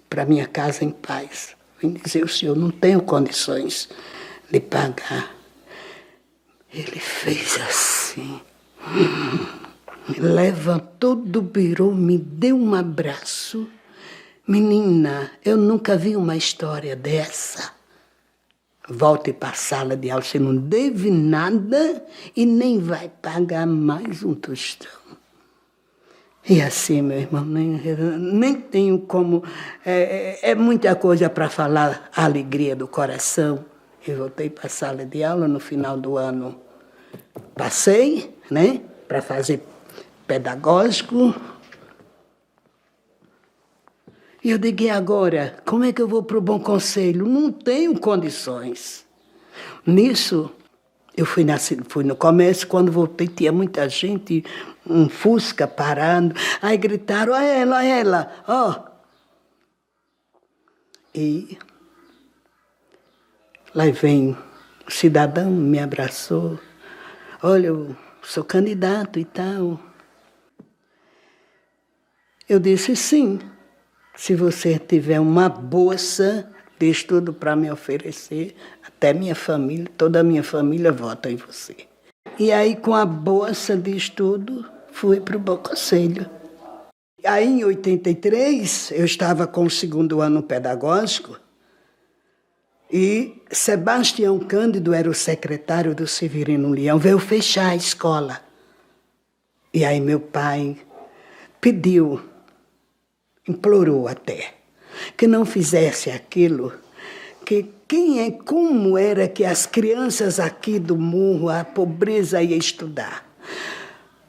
para minha casa em paz. Vem dizer ao Senhor, não tenho condições de pagar. Ele fez assim, me levantou do birô, me deu um abraço. Menina, eu nunca vi uma história dessa. Volte para a sala de aula, você não deve nada e nem vai pagar mais um tostão. E assim, meu irmão, nem tenho como... É muita coisa para falar a alegria do coração. Eu voltei para a sala de aula no final do ano. Passei, né, para fazer pedagógico. E eu digo, e agora? Como é que eu vou para o Bom Conselho? Não tenho condições. Nisso, eu fui no comércio, quando voltei tinha muita gente, um Fusca parando. Aí gritaram, olha ela, ó. E lá vem o cidadão, me abraçou. Olha, eu sou candidato e tal. Eu disse, sim. Se você tiver uma bolsa de estudo para me oferecer, até minha família, toda a minha família vota em você. E aí, com a bolsa de estudo, fui para o Bom Conselho. Aí, em 83, eu estava com o 2º ano pedagógico e Sebastião Cândido era o secretário do Severino Leão, veio fechar a escola. E aí, meu pai pediu, implorou até, que não fizesse aquilo, que como era que as crianças aqui do morro, a pobreza ia estudar.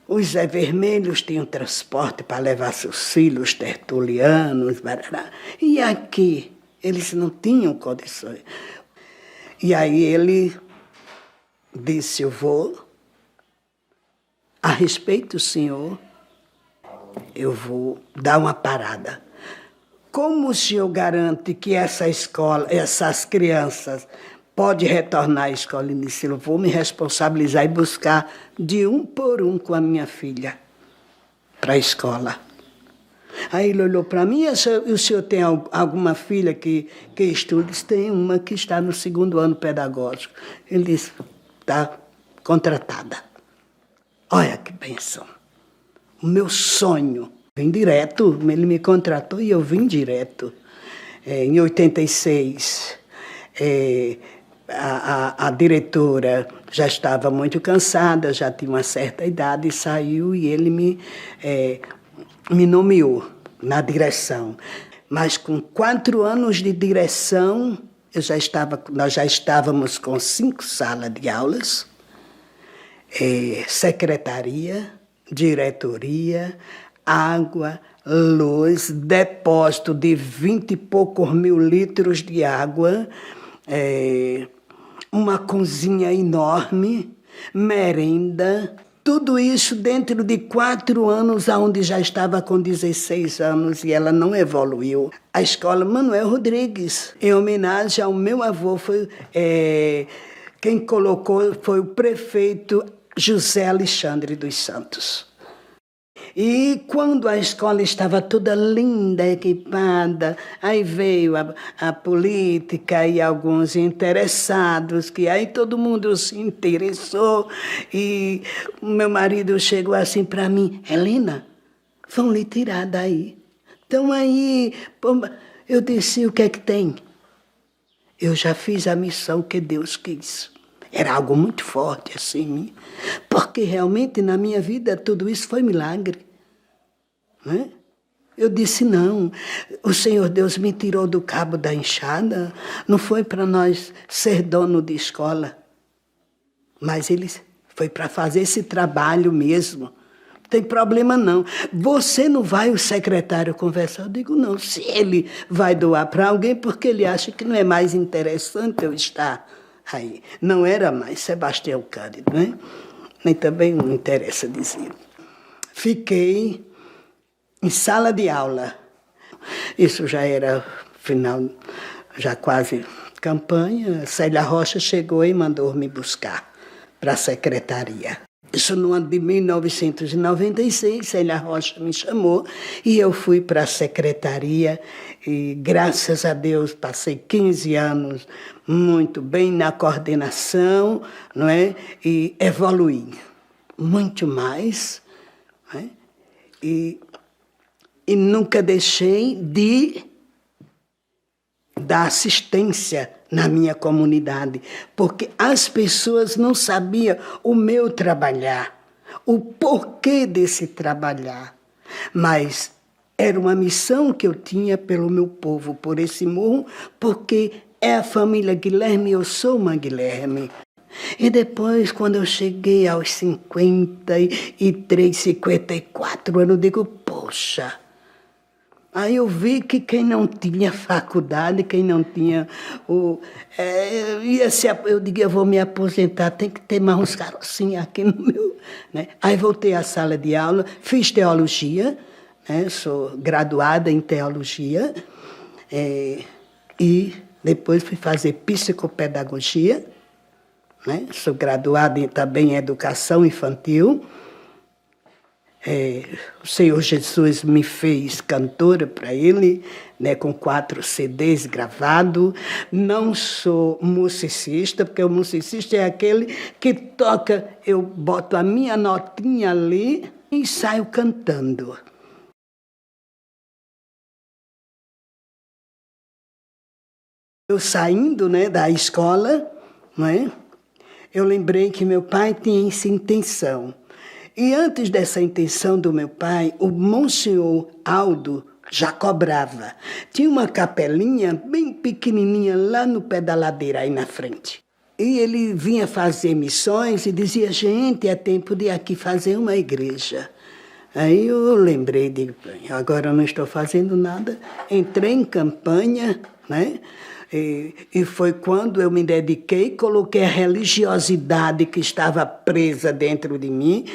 Os Zé Vermelhos tinham transporte para levar seus filhos tertulianos, barará. E aqui eles não tinham condições. E aí ele disse, eu vou, a respeito do senhor, eu vou dar uma parada. Como o senhor garante que essa escola, essas crianças podem retornar à escola inicial? Eu vou me responsabilizar e buscar de um por um com a minha filha para a escola. Aí ele olhou para mim, o senhor tem alguma filha que estuda? Tem uma que está no 2º ano pedagógico. Ele disse, está contratada. Olha que bênção. O meu sonho, vim direto, ele me contratou e eu vim direto. Em 86, a diretora já estava muito cansada, já tinha uma certa idade, saiu e ele me nomeou na direção. Mas com 4 anos de direção, nós já estávamos com 5 salas de aulas, secretaria, diretoria, água, luz, depósito de 20 e poucos mil litros de água, uma cozinha enorme, merenda, tudo isso dentro de 4 anos, onde já estava com 16 anos e ela não evoluiu. A escola Manuel Rodrigues, em homenagem ao meu avô, quem colocou foi o prefeito José Alexandre dos Santos. E quando a escola estava toda linda, equipada, aí veio a política e alguns interessados, que aí todo mundo se interessou. E o meu marido chegou assim para mim, Helena, vão lhe tirar daí. Então aí, eu disse, o que é que tem? Eu já fiz a missão que Deus quis. Era algo muito forte assim, porque realmente na minha vida tudo isso foi milagre. Né? Eu disse, não, o Senhor Deus me tirou do cabo da enxada, não foi para nós ser dono de escola, mas Ele foi para fazer esse trabalho mesmo. Não tem problema não. Você não vai, o secretário, conversar? Eu digo, não, se ele vai doar para alguém, porque ele acha que não é mais interessante eu estar aí. Não era mais Sebastião Cândido, né? Nem também não interessa dizer. Fiquei em sala de aula. Isso já era final, já quase campanha, Célia Rocha chegou e mandou me buscar para a secretaria. Isso no ano de 1996, Célia Rocha me chamou e eu fui para a secretaria e, graças a Deus, passei 15 anos muito bem na coordenação, não é? E evoluí muito mais, não é? E nunca deixei de dar assistência na minha comunidade, porque as pessoas não sabiam o meu trabalhar, o porquê desse trabalhar. Mas era uma missão que eu tinha pelo meu povo, por esse morro, porque é a família Guilherme, eu sou uma Guilherme. E depois, quando eu cheguei aos 53, 54 anos, eu digo, poxa. Aí eu vi que quem não tinha faculdade, quem não tinha eu digo, eu vou me aposentar, tem que ter mais uns carocinhos aqui no meu. Né? Aí voltei à sala de aula, fiz teologia, né? Sou graduada em teologia, e depois fui fazer psicopedagogia, né? Sou graduada também em educação infantil. O Senhor Jesus me fez cantora para Ele, né, com 4 CDs gravados. Não sou musicista, porque o musicista é aquele que toca, eu boto a minha notinha ali e saio cantando. Eu saindo, né, da escola, né, eu lembrei que meu pai tinha essa intenção. E antes dessa intenção do meu pai, o Monsenhor Aldo já cobrava. Tinha uma capelinha bem pequenininha lá no pé da ladeira, aí na frente. E ele vinha fazer missões e dizia, gente, é tempo de aqui fazer uma igreja. Aí eu lembrei, digo, agora eu não estou fazendo nada. Entrei em campanha, né? E foi quando eu me dediquei, coloquei a religiosidade que estava presa dentro de mim,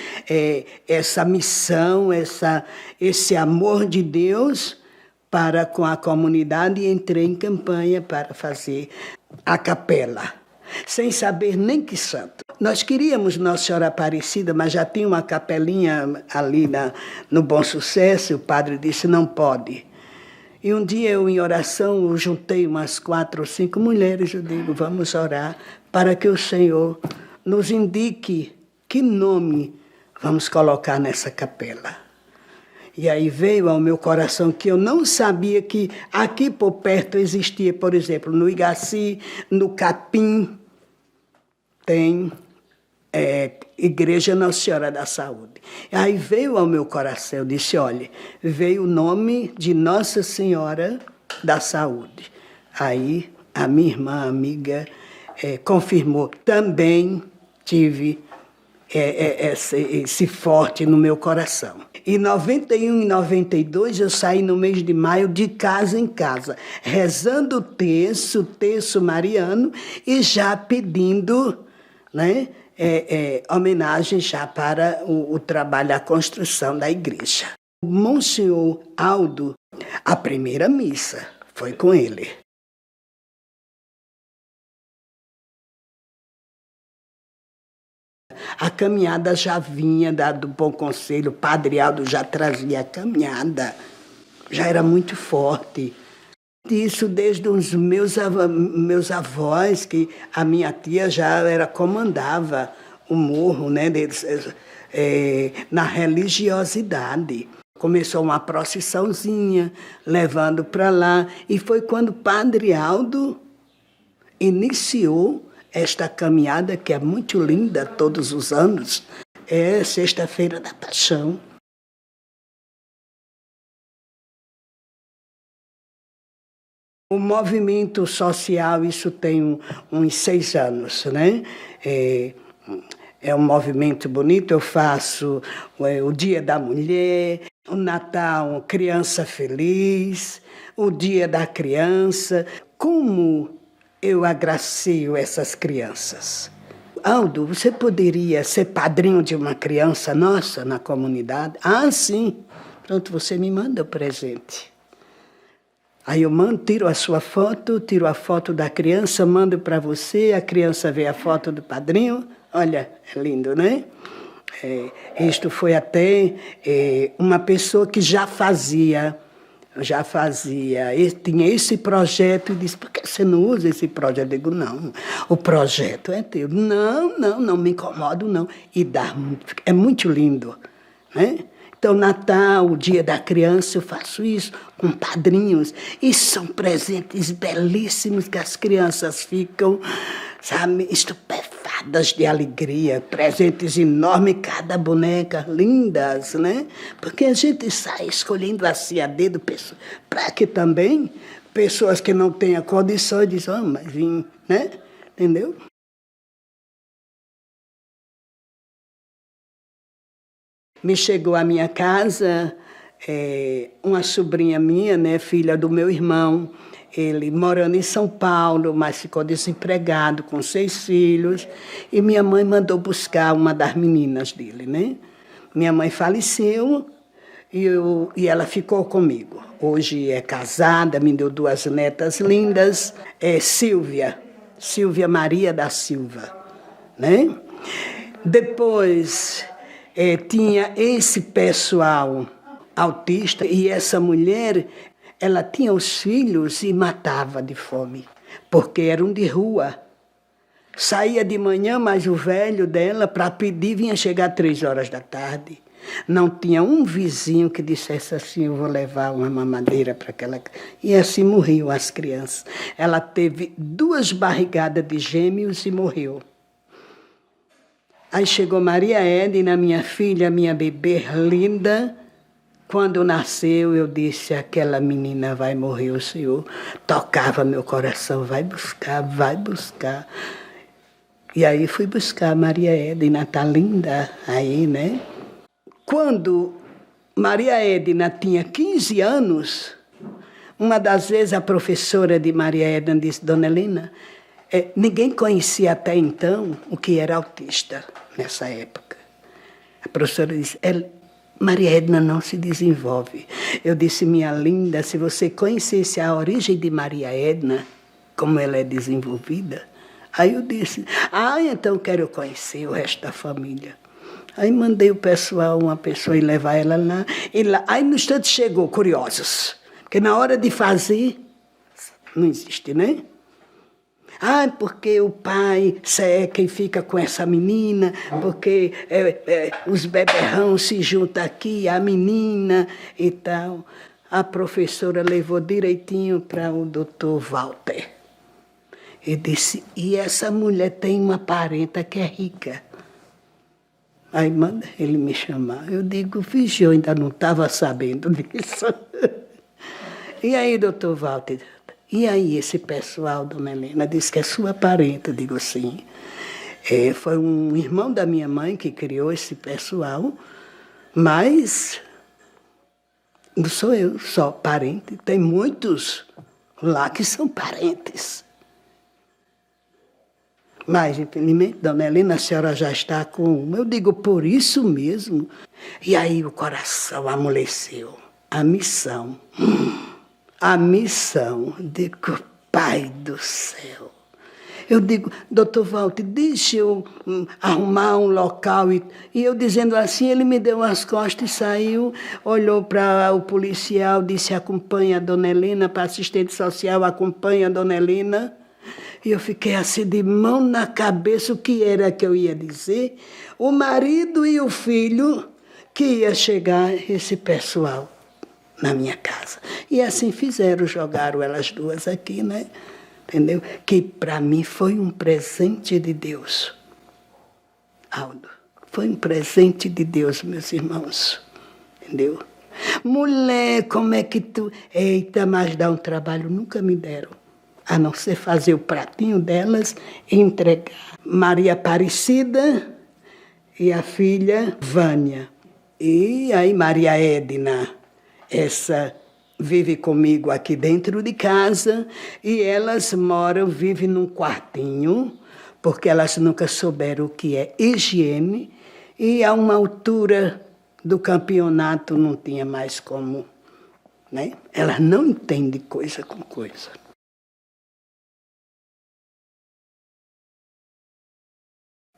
essa missão, esse amor de Deus para com a comunidade, e entrei em campanha para fazer a capela, sem saber nem que santo. Nós queríamos Nossa Senhora Aparecida, mas já tinha uma capelinha ali no Bom Sucesso, e o padre disse, não pode. E um dia eu, em oração, eu juntei umas 4 ou 5 mulheres, eu digo, vamos orar para que o Senhor nos indique que nome vamos colocar nessa capela. E aí veio ao meu coração que eu não sabia que aqui por perto existia, por exemplo, no Igaci, no Capim, tem Igreja Nossa Senhora da Saúde. Aí veio ao meu coração, eu disse, olha, veio o nome de Nossa Senhora da Saúde. Aí a minha irmã, amiga, confirmou. Também tive esse forte no meu coração. Em 91 e 92, eu saí no mês de maio de casa em casa, rezando o terço mariano e já pedindo, né, homenagem já para o trabalho, a construção da igreja. O Monsenhor Aldo, a primeira missa foi com ele. A caminhada já vinha do Bom Conselho, o Padre Aldo já trazia a caminhada, já era muito forte. Isso desde os meus avós, que a minha tia já comandava o morro, né, na religiosidade. Começou uma procissãozinha, levando para lá, e foi quando o Padre Aldo iniciou esta caminhada, que é muito linda todos os anos, é Sexta-feira da Paixão. O movimento social, isso tem uns 6 anos, né? É um movimento bonito, eu faço o Dia da Mulher, o Natal, Criança Feliz, o Dia da Criança. Como eu agracio essas crianças? Aldo, você poderia ser padrinho de uma criança nossa na comunidade? Ah, sim. Pronto, você me manda o presente. Aí eu tiro a sua foto, tiro a foto da criança, mando para você, a criança vê a foto do padrinho. Olha, é lindo, né? Isto foi até uma pessoa que já fazia, tinha esse projeto e disse, por que você não usa esse projeto? Eu digo, não, o projeto é teu. Não me incomodo, não. E é muito lindo, né? Então, Natal, o Dia da Criança, eu faço isso com padrinhos. E são presentes belíssimos que as crianças ficam, sabe, estupefadas de alegria. Presentes enormes, cada boneca, lindas, né? Porque a gente sai escolhendo assim a dedo, para que também pessoas que não tenham condições dizem, mas vim, né? Entendeu? Me chegou à minha casa uma sobrinha minha, né, filha do meu irmão, ele morando em São Paulo, mas ficou desempregado com 6 filhos, e minha mãe mandou buscar uma das meninas dele, né? Minha mãe faleceu e ela ficou comigo. Hoje é casada, me deu 2 netas lindas, Silvia Maria da Silva, né? Depois tinha esse pessoal autista e essa mulher, ela tinha os filhos e matava de fome, porque eram de rua. Saía de manhã, mas o velho dela, para pedir, vinha chegar 3 horas da tarde. Não tinha um vizinho que dissesse assim, eu vou levar uma mamadeira para aquela... E assim morriam as crianças. Ela teve 2 barrigadas de gêmeos e morreu. Aí chegou Maria Edna, minha filha, minha bebê linda. Quando nasceu, eu disse, aquela menina vai morrer, o Senhor tocava meu coração, vai buscar. E aí fui buscar Maria Edna, tá linda aí, né? Quando Maria Edna tinha 15 anos, uma das vezes a professora de Maria Edna disse, Dona Helena, ninguém conhecia até então o que era autista nessa época. A professora disse, Maria Edna não se desenvolve. Eu disse, minha linda, se você conhecesse a origem de Maria Edna, como ela é desenvolvida, aí eu disse, então quero conhecer o resto da família. Aí mandei o pessoal, uma pessoa, ir levar ela lá. Aí no instante chegou, curiosos, porque na hora de fazer, não existe, né? Porque o pai seca e fica com essa menina, porque os beberrão se juntam aqui, a menina e tal. A professora levou direitinho para o doutor Walter. E disse, e essa mulher tem uma parenta que é rica. Aí manda ele me chamar. Eu digo, vixe, eu ainda não estava sabendo disso. E aí, doutor Walter... E aí esse pessoal, Dona Helena, disse que é sua parente. Eu digo, sim. Foi um irmão da minha mãe que criou esse pessoal, mas não sou eu só parente. Tem muitos lá que são parentes. Mas, infelizmente, Dona Helena, a senhora já está com uma. Eu digo, por isso mesmo. E aí o coração amoleceu. A missão. A missão, digo, Pai do céu. Eu digo, doutor Walter, deixa eu arrumar um local. E eu dizendo assim, ele me deu as costas e saiu, olhou para o policial, disse, acompanha a Dona Helena, para assistente social, acompanha a Dona Helena. E eu fiquei assim, de mão na cabeça, o que era que eu ia dizer? O marido e o filho que ia chegar esse pessoal na minha casa. E assim fizeram, jogaram elas 2 aqui, né? Entendeu? Que para mim foi um presente de Deus. Aldo, foi um presente de Deus, meus irmãos. Entendeu? Mulher, como é que tu... Eita, mas dá um trabalho, nunca me deram. A não ser fazer o pratinho delas e entregar. Maria Aparecida e a filha Vânia. E aí Maria Edna, essa vive comigo aqui dentro de casa e elas vivem num quartinho, porque elas nunca souberam o que é higiene e a uma altura do campeonato não tinha mais como, né? Elas não entendem coisa com coisa.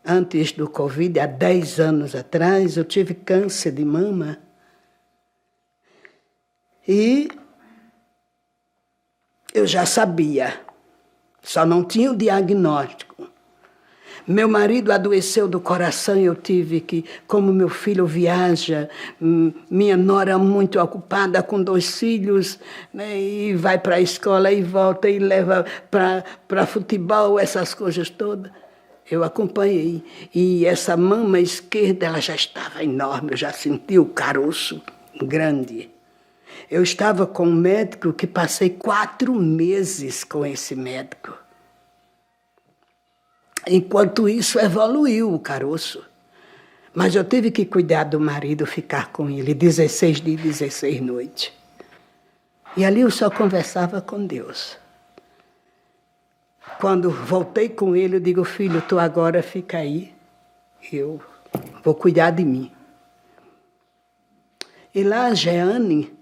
Antes do Covid, há 10 anos atrás, eu tive câncer de mama. E eu já sabia, só não tinha o diagnóstico. Meu marido adoeceu do coração e eu tive que, como meu filho viaja, minha nora muito ocupada com 2 filhos, né, e vai para a escola e volta e leva para futebol, essas coisas todas. Eu acompanhei. E essa mama esquerda, ela já estava enorme, eu já senti o caroço grande. Eu estava com um médico que passei 4 meses com esse médico. Enquanto isso, evoluiu o caroço. Mas eu tive que cuidar do marido, ficar com ele 16 dias, 16 noites. E ali eu só conversava com Deus. Quando voltei com ele, eu digo, filho, tu agora fica aí, eu vou cuidar de mim. E lá a Jeane,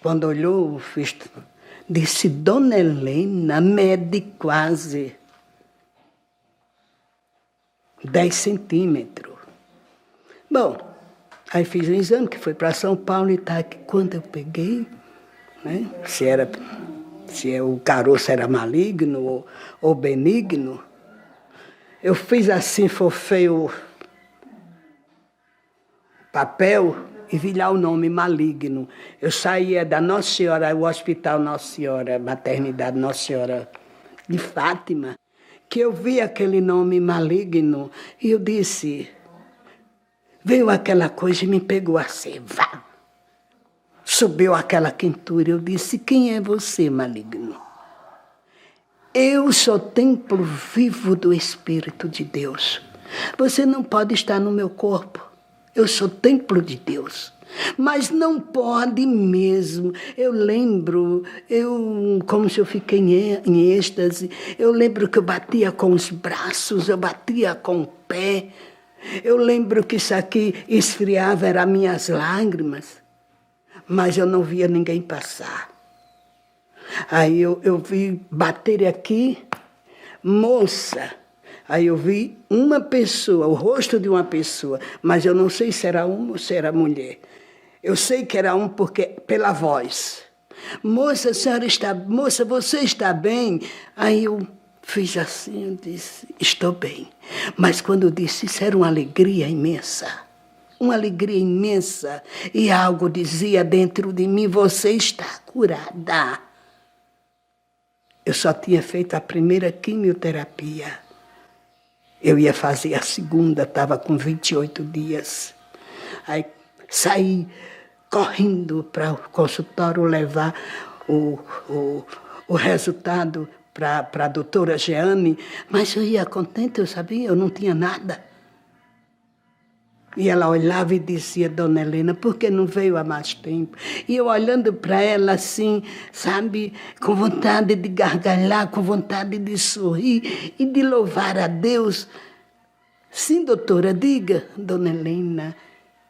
quando olhou, disse, Dona Helena, mede quase 10 centímetros. Bom, aí fiz um exame que foi para São Paulo e tá aqui. Quando eu peguei, né, se o caroço era maligno ou benigno, eu fiz assim, fofei o papel e vi lá o nome maligno. Eu saía da Nossa Senhora, o Hospital Nossa Senhora, Maternidade Nossa Senhora de Fátima, que eu vi aquele nome maligno e eu disse, veio aquela coisa e me pegou assim, vá. Subiu aquela quentura, eu disse, quem é você, maligno? Eu sou templo vivo do Espírito de Deus. Você não pode estar no meu corpo. Eu sou templo de Deus. Mas não pode mesmo. Eu lembro, como se eu fiquei em êxtase, eu lembro que eu batia com os braços, eu batia com o pé. Eu lembro que isso aqui esfriava, eram minhas lágrimas. Mas eu não via ninguém passar. Aí eu vi bater aqui, moça. Aí eu vi uma pessoa, o rosto de uma pessoa, mas eu não sei se era homem ou se era mulher. Eu sei que era porque pela voz. Moça, moça, você está bem? Aí eu fiz assim, eu disse, estou bem. Mas quando eu disse isso, era uma alegria imensa. Uma alegria imensa, e algo dizia dentro de mim, você está curada. Eu só tinha feito a primeira quimioterapia. Eu ia fazer a segunda, estava com 28 dias. Aí saí correndo para o consultório levar o resultado para a doutora Jeane, mas eu ia contente, eu sabia, eu não tinha nada. E ela olhava e dizia, Dona Helena, por que não veio há mais tempo? E eu olhando para ela assim, sabe, com vontade de gargalhar, com vontade de sorrir e de louvar a Deus. Sim, doutora, diga, Dona Helena,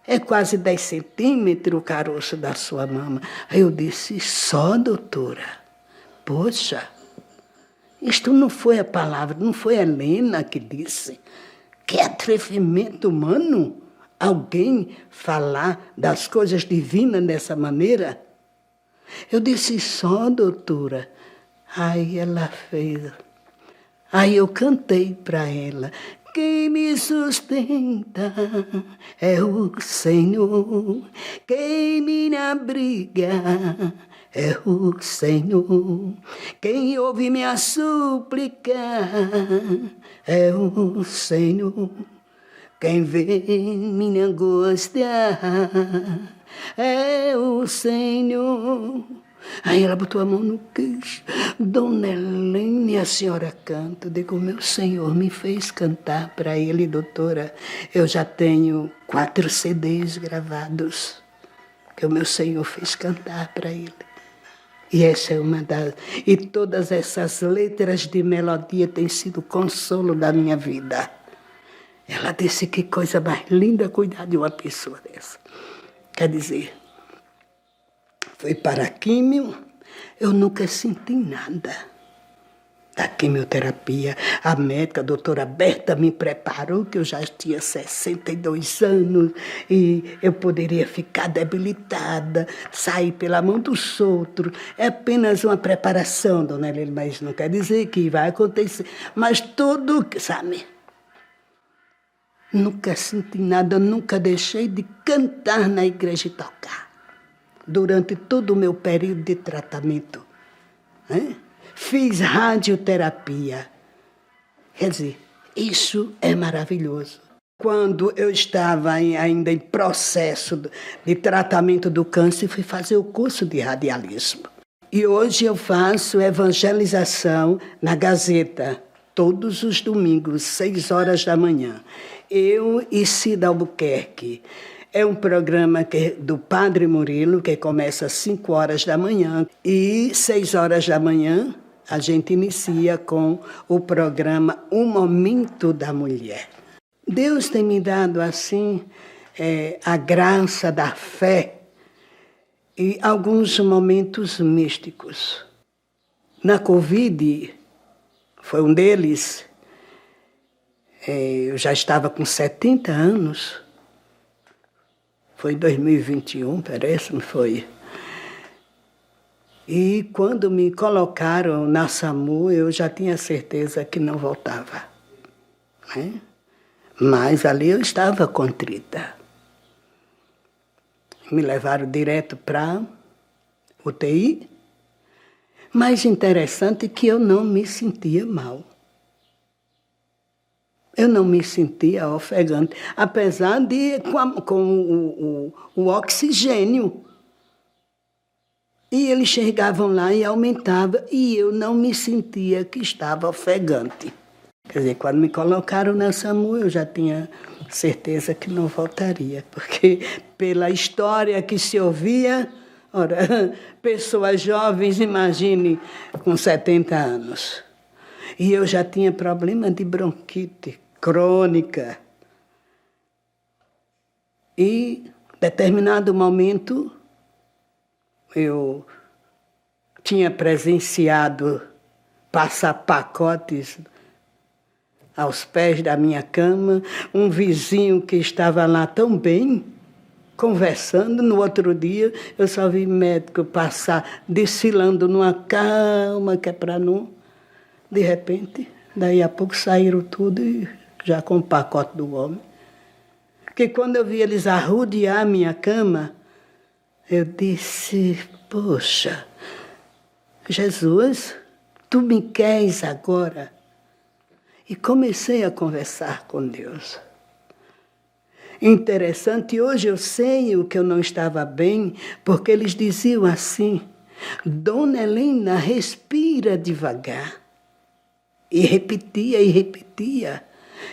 é quase 10 centímetros o caroço da sua mama. Aí eu disse, só, doutora? Poxa, isto não foi a palavra, não foi a Helena que disse. Que atrevimento humano! Alguém falar das coisas divinas dessa maneira? Eu disse, só, doutora. Aí ela fez. Aí eu cantei para ela. Quem me sustenta é o Senhor. Quem me abriga é o Senhor. Quem ouve minha súplica é o Senhor. Quem vê minha angústia é o Senhor. Aí ela botou a mão no queixo. Dona Helena, a senhora canta. Eu digo, meu Senhor me fez cantar para ele, doutora. Eu já tenho 4 CDs gravados que o meu Senhor fez cantar para ele. E essa é uma das... E todas essas letras de melodia têm sido o consolo da minha vida. Ela disse que coisa mais linda cuidar de uma pessoa dessa. Quer dizer, fui para a químio, eu nunca senti nada da quimioterapia. A médica, a doutora Berta, me preparou que eu já tinha 62 anos e eu poderia ficar debilitada, sair pela mão dos outros. É apenas uma preparação, dona Helena, mas não quer dizer que vai acontecer. Mas tudo, sabe? Nunca senti nada, nunca deixei de cantar na igreja e tocar. Durante todo o meu período de tratamento. Né? Fiz radioterapia. Quer dizer, isso é maravilhoso. Quando eu estava ainda em processo de tratamento do câncer, fui fazer o curso de radialismo. E hoje eu faço evangelização na Gazeta, todos os domingos, 6 horas da manhã. Eu e Cida Albuquerque. É um programa do Padre Murilo, que começa às 5 horas da manhã. E 6 horas da manhã, a gente inicia com o programa O Momento da Mulher. Deus tem me dado, assim, a graça da fé e alguns momentos místicos. Na Covid, foi um deles, eu já estava com 70 anos, foi em 2021, parece, não foi? E quando me colocaram na SAMU, eu já tinha certeza que não voltava. Né? Mas ali eu estava contrita. Me levaram direto para UTI. Mas interessante que eu não me sentia mal. Eu não me sentia ofegante, apesar de com o oxigênio. E eles chegavam lá e aumentavam, e eu não me sentia que estava ofegante. Quer dizer, quando me colocaram na SAMU, eu já tinha certeza que não voltaria, porque pela história que se ouvia, ora, pessoas jovens, imagine, com 70 anos. E eu já tinha problema de bronquite crônica. E, em determinado momento, eu tinha presenciado passar pacotes aos pés da minha cama, um vizinho que estava lá tão bem, conversando. No outro dia, eu só vi médico passar desfilando numa calma, que é para não... De repente, daí a pouco saíram tudo e já com o pacote do homem. Porque quando eu vi eles arrodear a minha cama, eu disse, poxa, Jesus, tu me queres agora? E comecei a conversar com Deus. Interessante, hoje eu sei o que eu não estava bem, porque eles diziam assim, Dona Helena, respira devagar. E repetia e repetia.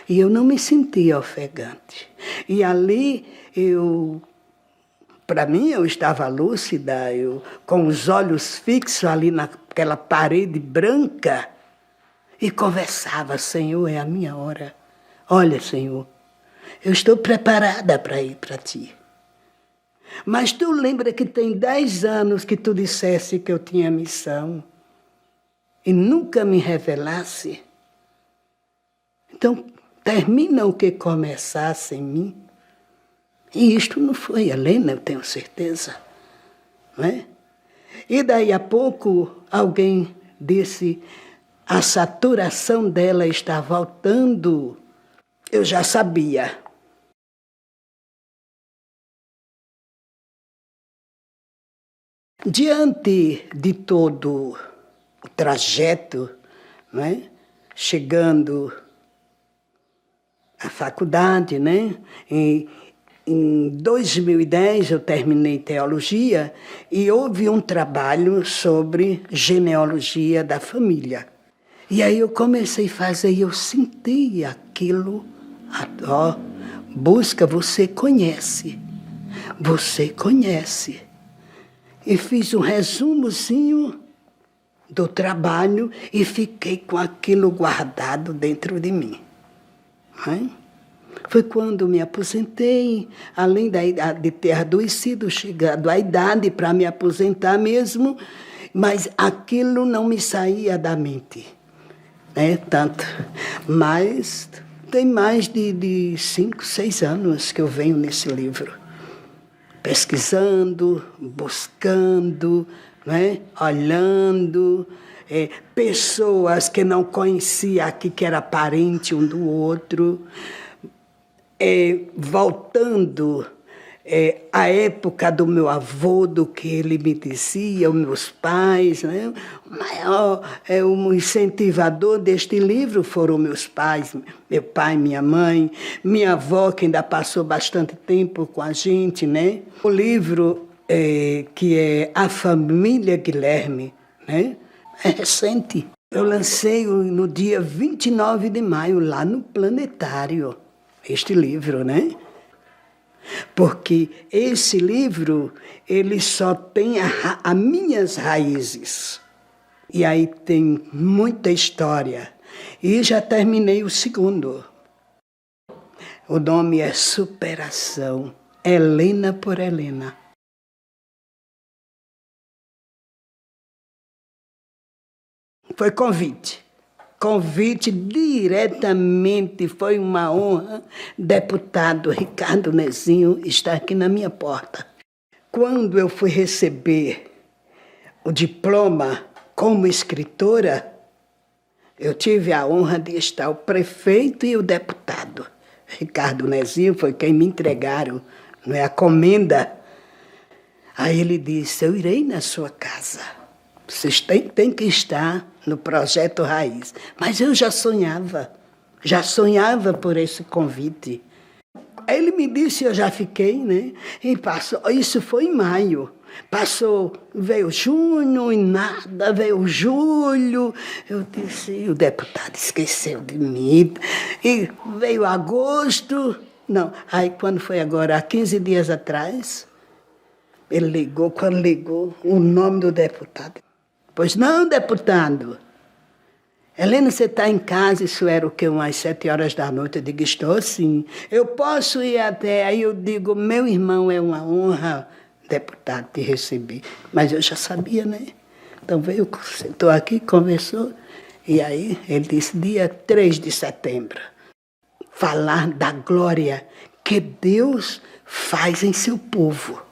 E eu não me sentia ofegante. E ali para mim, eu estava lúcida, com os olhos fixos ali naquela parede branca, e conversava, Senhor, é a minha hora. Olha, Senhor, eu estou preparada para ir para ti. Mas tu lembra que tem 10 anos que tu dissesse que eu tinha missão e nunca me revelasse? Então, termina o que começasse em mim. E isto não foi Helena, eu tenho certeza. Não é? E daí a pouco alguém disse, a saturação dela está voltando. Eu já sabia. Diante de todo o trajeto, não é? Chegando à faculdade, né? Em 2010 eu terminei teologia e houve um trabalho sobre genealogia da família. E aí eu comecei a fazer e eu senti aquilo, busca, você conhece. E fiz um resumozinho do trabalho e fiquei com aquilo guardado dentro de mim. Foi quando me aposentei, além de ter adoecido, chegado à idade para me aposentar mesmo, mas aquilo não me saía da mente, né? Tanto. Mas tem mais de 5, 6 anos que eu venho nesse livro, pesquisando, buscando, né? Olhando, pessoas que não conhecia aqui, que era parente um do outro, voltando à época do meu avô, do que ele me dizia, os meus pais, né? O maior um incentivador deste livro foram meus pais, meu pai, minha mãe, minha avó, que ainda passou bastante tempo com a gente, né? O livro que é A Família Guilherme, né? É recente. Eu lancei no dia 29 de maio, lá no Planetário, este livro, né? Porque esse livro, ele só tem as minhas raízes. E aí tem muita história. E já terminei o segundo. O nome é Superação, Helena por Helena. Foi convite. Convite diretamente, foi uma honra. Deputado Ricardo Nezinho está aqui na minha porta. Quando eu fui receber o diploma como escritora, eu tive a honra de estar o prefeito e o deputado. Ricardo Nezinho foi quem me entregaram, não é, a comenda. Aí ele disse, eu irei na sua casa. Vocês têm que estar no Projeto Raiz. Mas eu já sonhava por esse convite. Aí ele me disse, eu já fiquei, né? E passou, isso foi em maio. Passou, veio junho e nada, veio julho. Eu disse, o deputado esqueceu de mim. E veio agosto. Não, aí quando foi agora, há 15 dias atrás, ele ligou, quando ligou, o nome do deputado. Pois não, deputado. Helena, você está em casa? Isso era o quê? Umas 7 horas da noite. Eu digo, estou sim. Eu posso ir até... Aí eu digo, meu irmão, é uma honra, deputado, te receber. Mas eu já sabia, né? Então veio, sentou aqui, conversou. E aí ele disse, dia 3 de setembro, falar da glória que Deus faz em seu povo.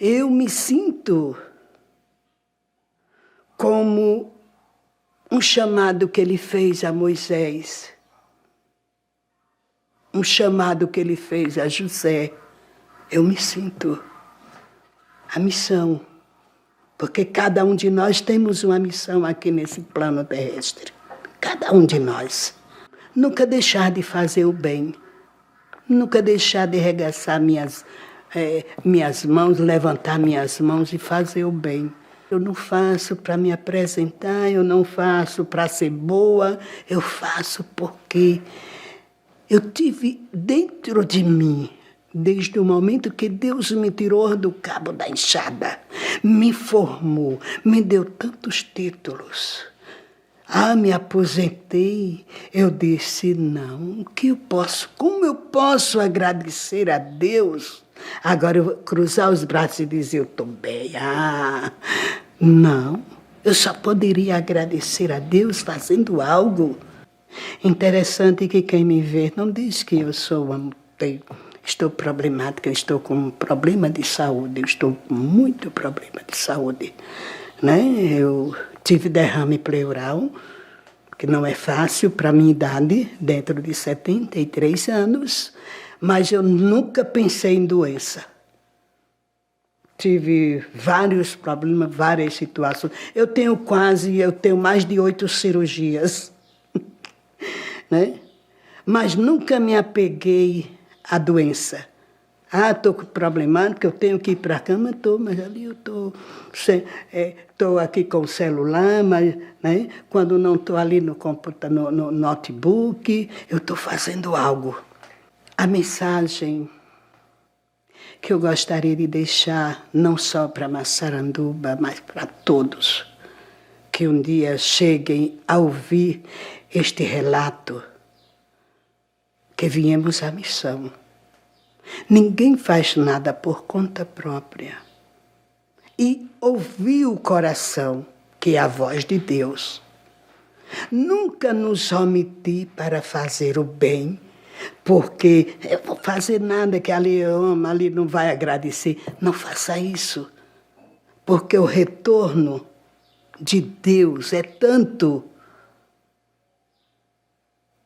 Eu me sinto como um chamado que ele fez a Moisés, um chamado que ele fez a José. Eu me sinto a missão, porque cada um de nós temos uma missão aqui nesse plano terrestre. Cada um de nós. Nunca deixar de fazer o bem, nunca deixar de arregaçar minhas mãos, levantar minhas mãos e fazer o bem. Eu não faço para me apresentar, eu não faço para ser boa, eu faço porque eu tive dentro de mim, desde o momento que Deus me tirou do cabo da enxada, me formou, me deu tantos títulos. Me aposentei, eu disse, não, como eu posso agradecer a Deus? Agora eu vou cruzar os braços e dizer, eu estou bem. Não, eu só poderia agradecer a Deus fazendo algo. Interessante que quem me vê não diz que eu estou problemática, eu estou com um problema de saúde, eu estou com muito problema de saúde. Né? Eu tive derrame pleural, que não é fácil para a minha idade, dentro de 73 anos, mas eu nunca pensei em doença. Tive vários problemas, várias situações. Eu tenho mais de 8 cirurgias, né? Mas nunca me apeguei à doença. Estou com problemática, eu tenho que ir para a cama, mas ali eu estou aqui com o celular, mas né, quando não estou ali no computador, no notebook, eu estou fazendo algo. A mensagem que eu gostaria de deixar, não só para Massaranduba, mas para todos, que um dia cheguem a ouvir este relato, que viemos à missão. Ninguém faz nada por conta própria. E ouvir o coração, que é a voz de Deus. Nunca nos omitir para fazer o bem, porque eu vou fazer nada que ali ama, ali não vai agradecer. Não faça isso, porque o retorno de Deus é tanto.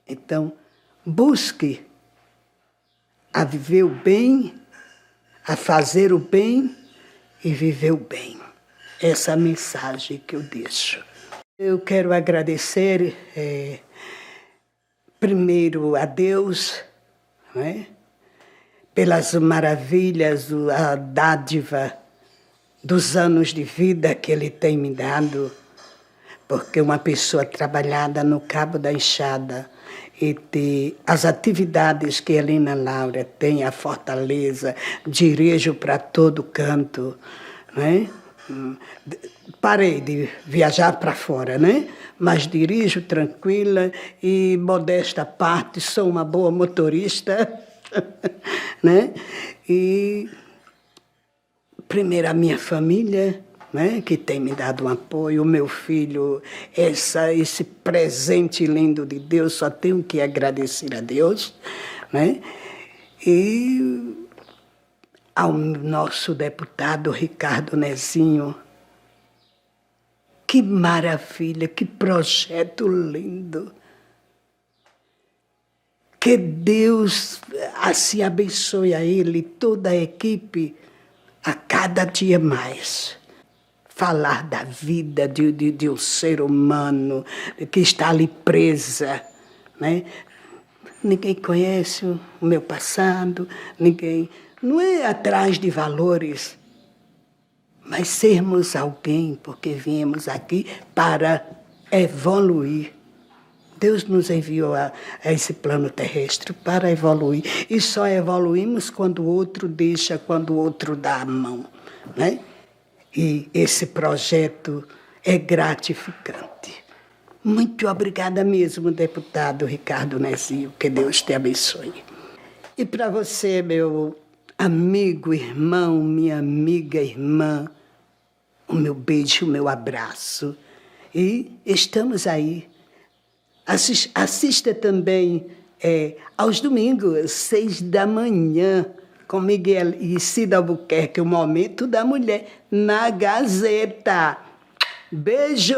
Então, busque a viver o bem, a fazer o bem e viver o bem. Essa é a mensagem que eu deixo. Eu quero agradecer primeiro a Deus, né, pelas maravilhas, a dádiva dos anos de vida que Ele tem me dado, porque uma pessoa trabalhada no cabo da enxada e ter as atividades que a Helena Laura tem, a fortaleza, dirijo para todo canto, né? Parei de viajar para fora, né? Mas dirijo tranquila e, modesta parte, sou uma boa motorista, né? E, primeiro, a minha família, né? Que tem me dado um apoio, o meu filho, esse presente lindo de Deus, só tenho que agradecer a Deus, né? E ao nosso deputado Ricardo Nezinho. Que maravilha, que projeto lindo. Que Deus assim abençoe a ele, toda a equipe, a cada dia mais. Falar da vida de um ser humano que está ali presa, né? Ninguém conhece o meu passado, ninguém... Não é atrás de valores, mas sermos alguém, porque viemos aqui para evoluir. Deus nos enviou a esse plano terrestre para evoluir. E só evoluímos quando o outro deixa, quando o outro dá a mão, né? E esse projeto é gratificante. Muito obrigada mesmo, deputado Ricardo Nezinho. Que Deus te abençoe. E para você, meu amigo, irmão, minha amiga, irmã, o meu beijo, o meu abraço. E estamos aí. Assista também aos domingos, 6 da manhã, com Miguel e Cida Albuquerque, o Momento da Mulher, na Gazeta. Beijo!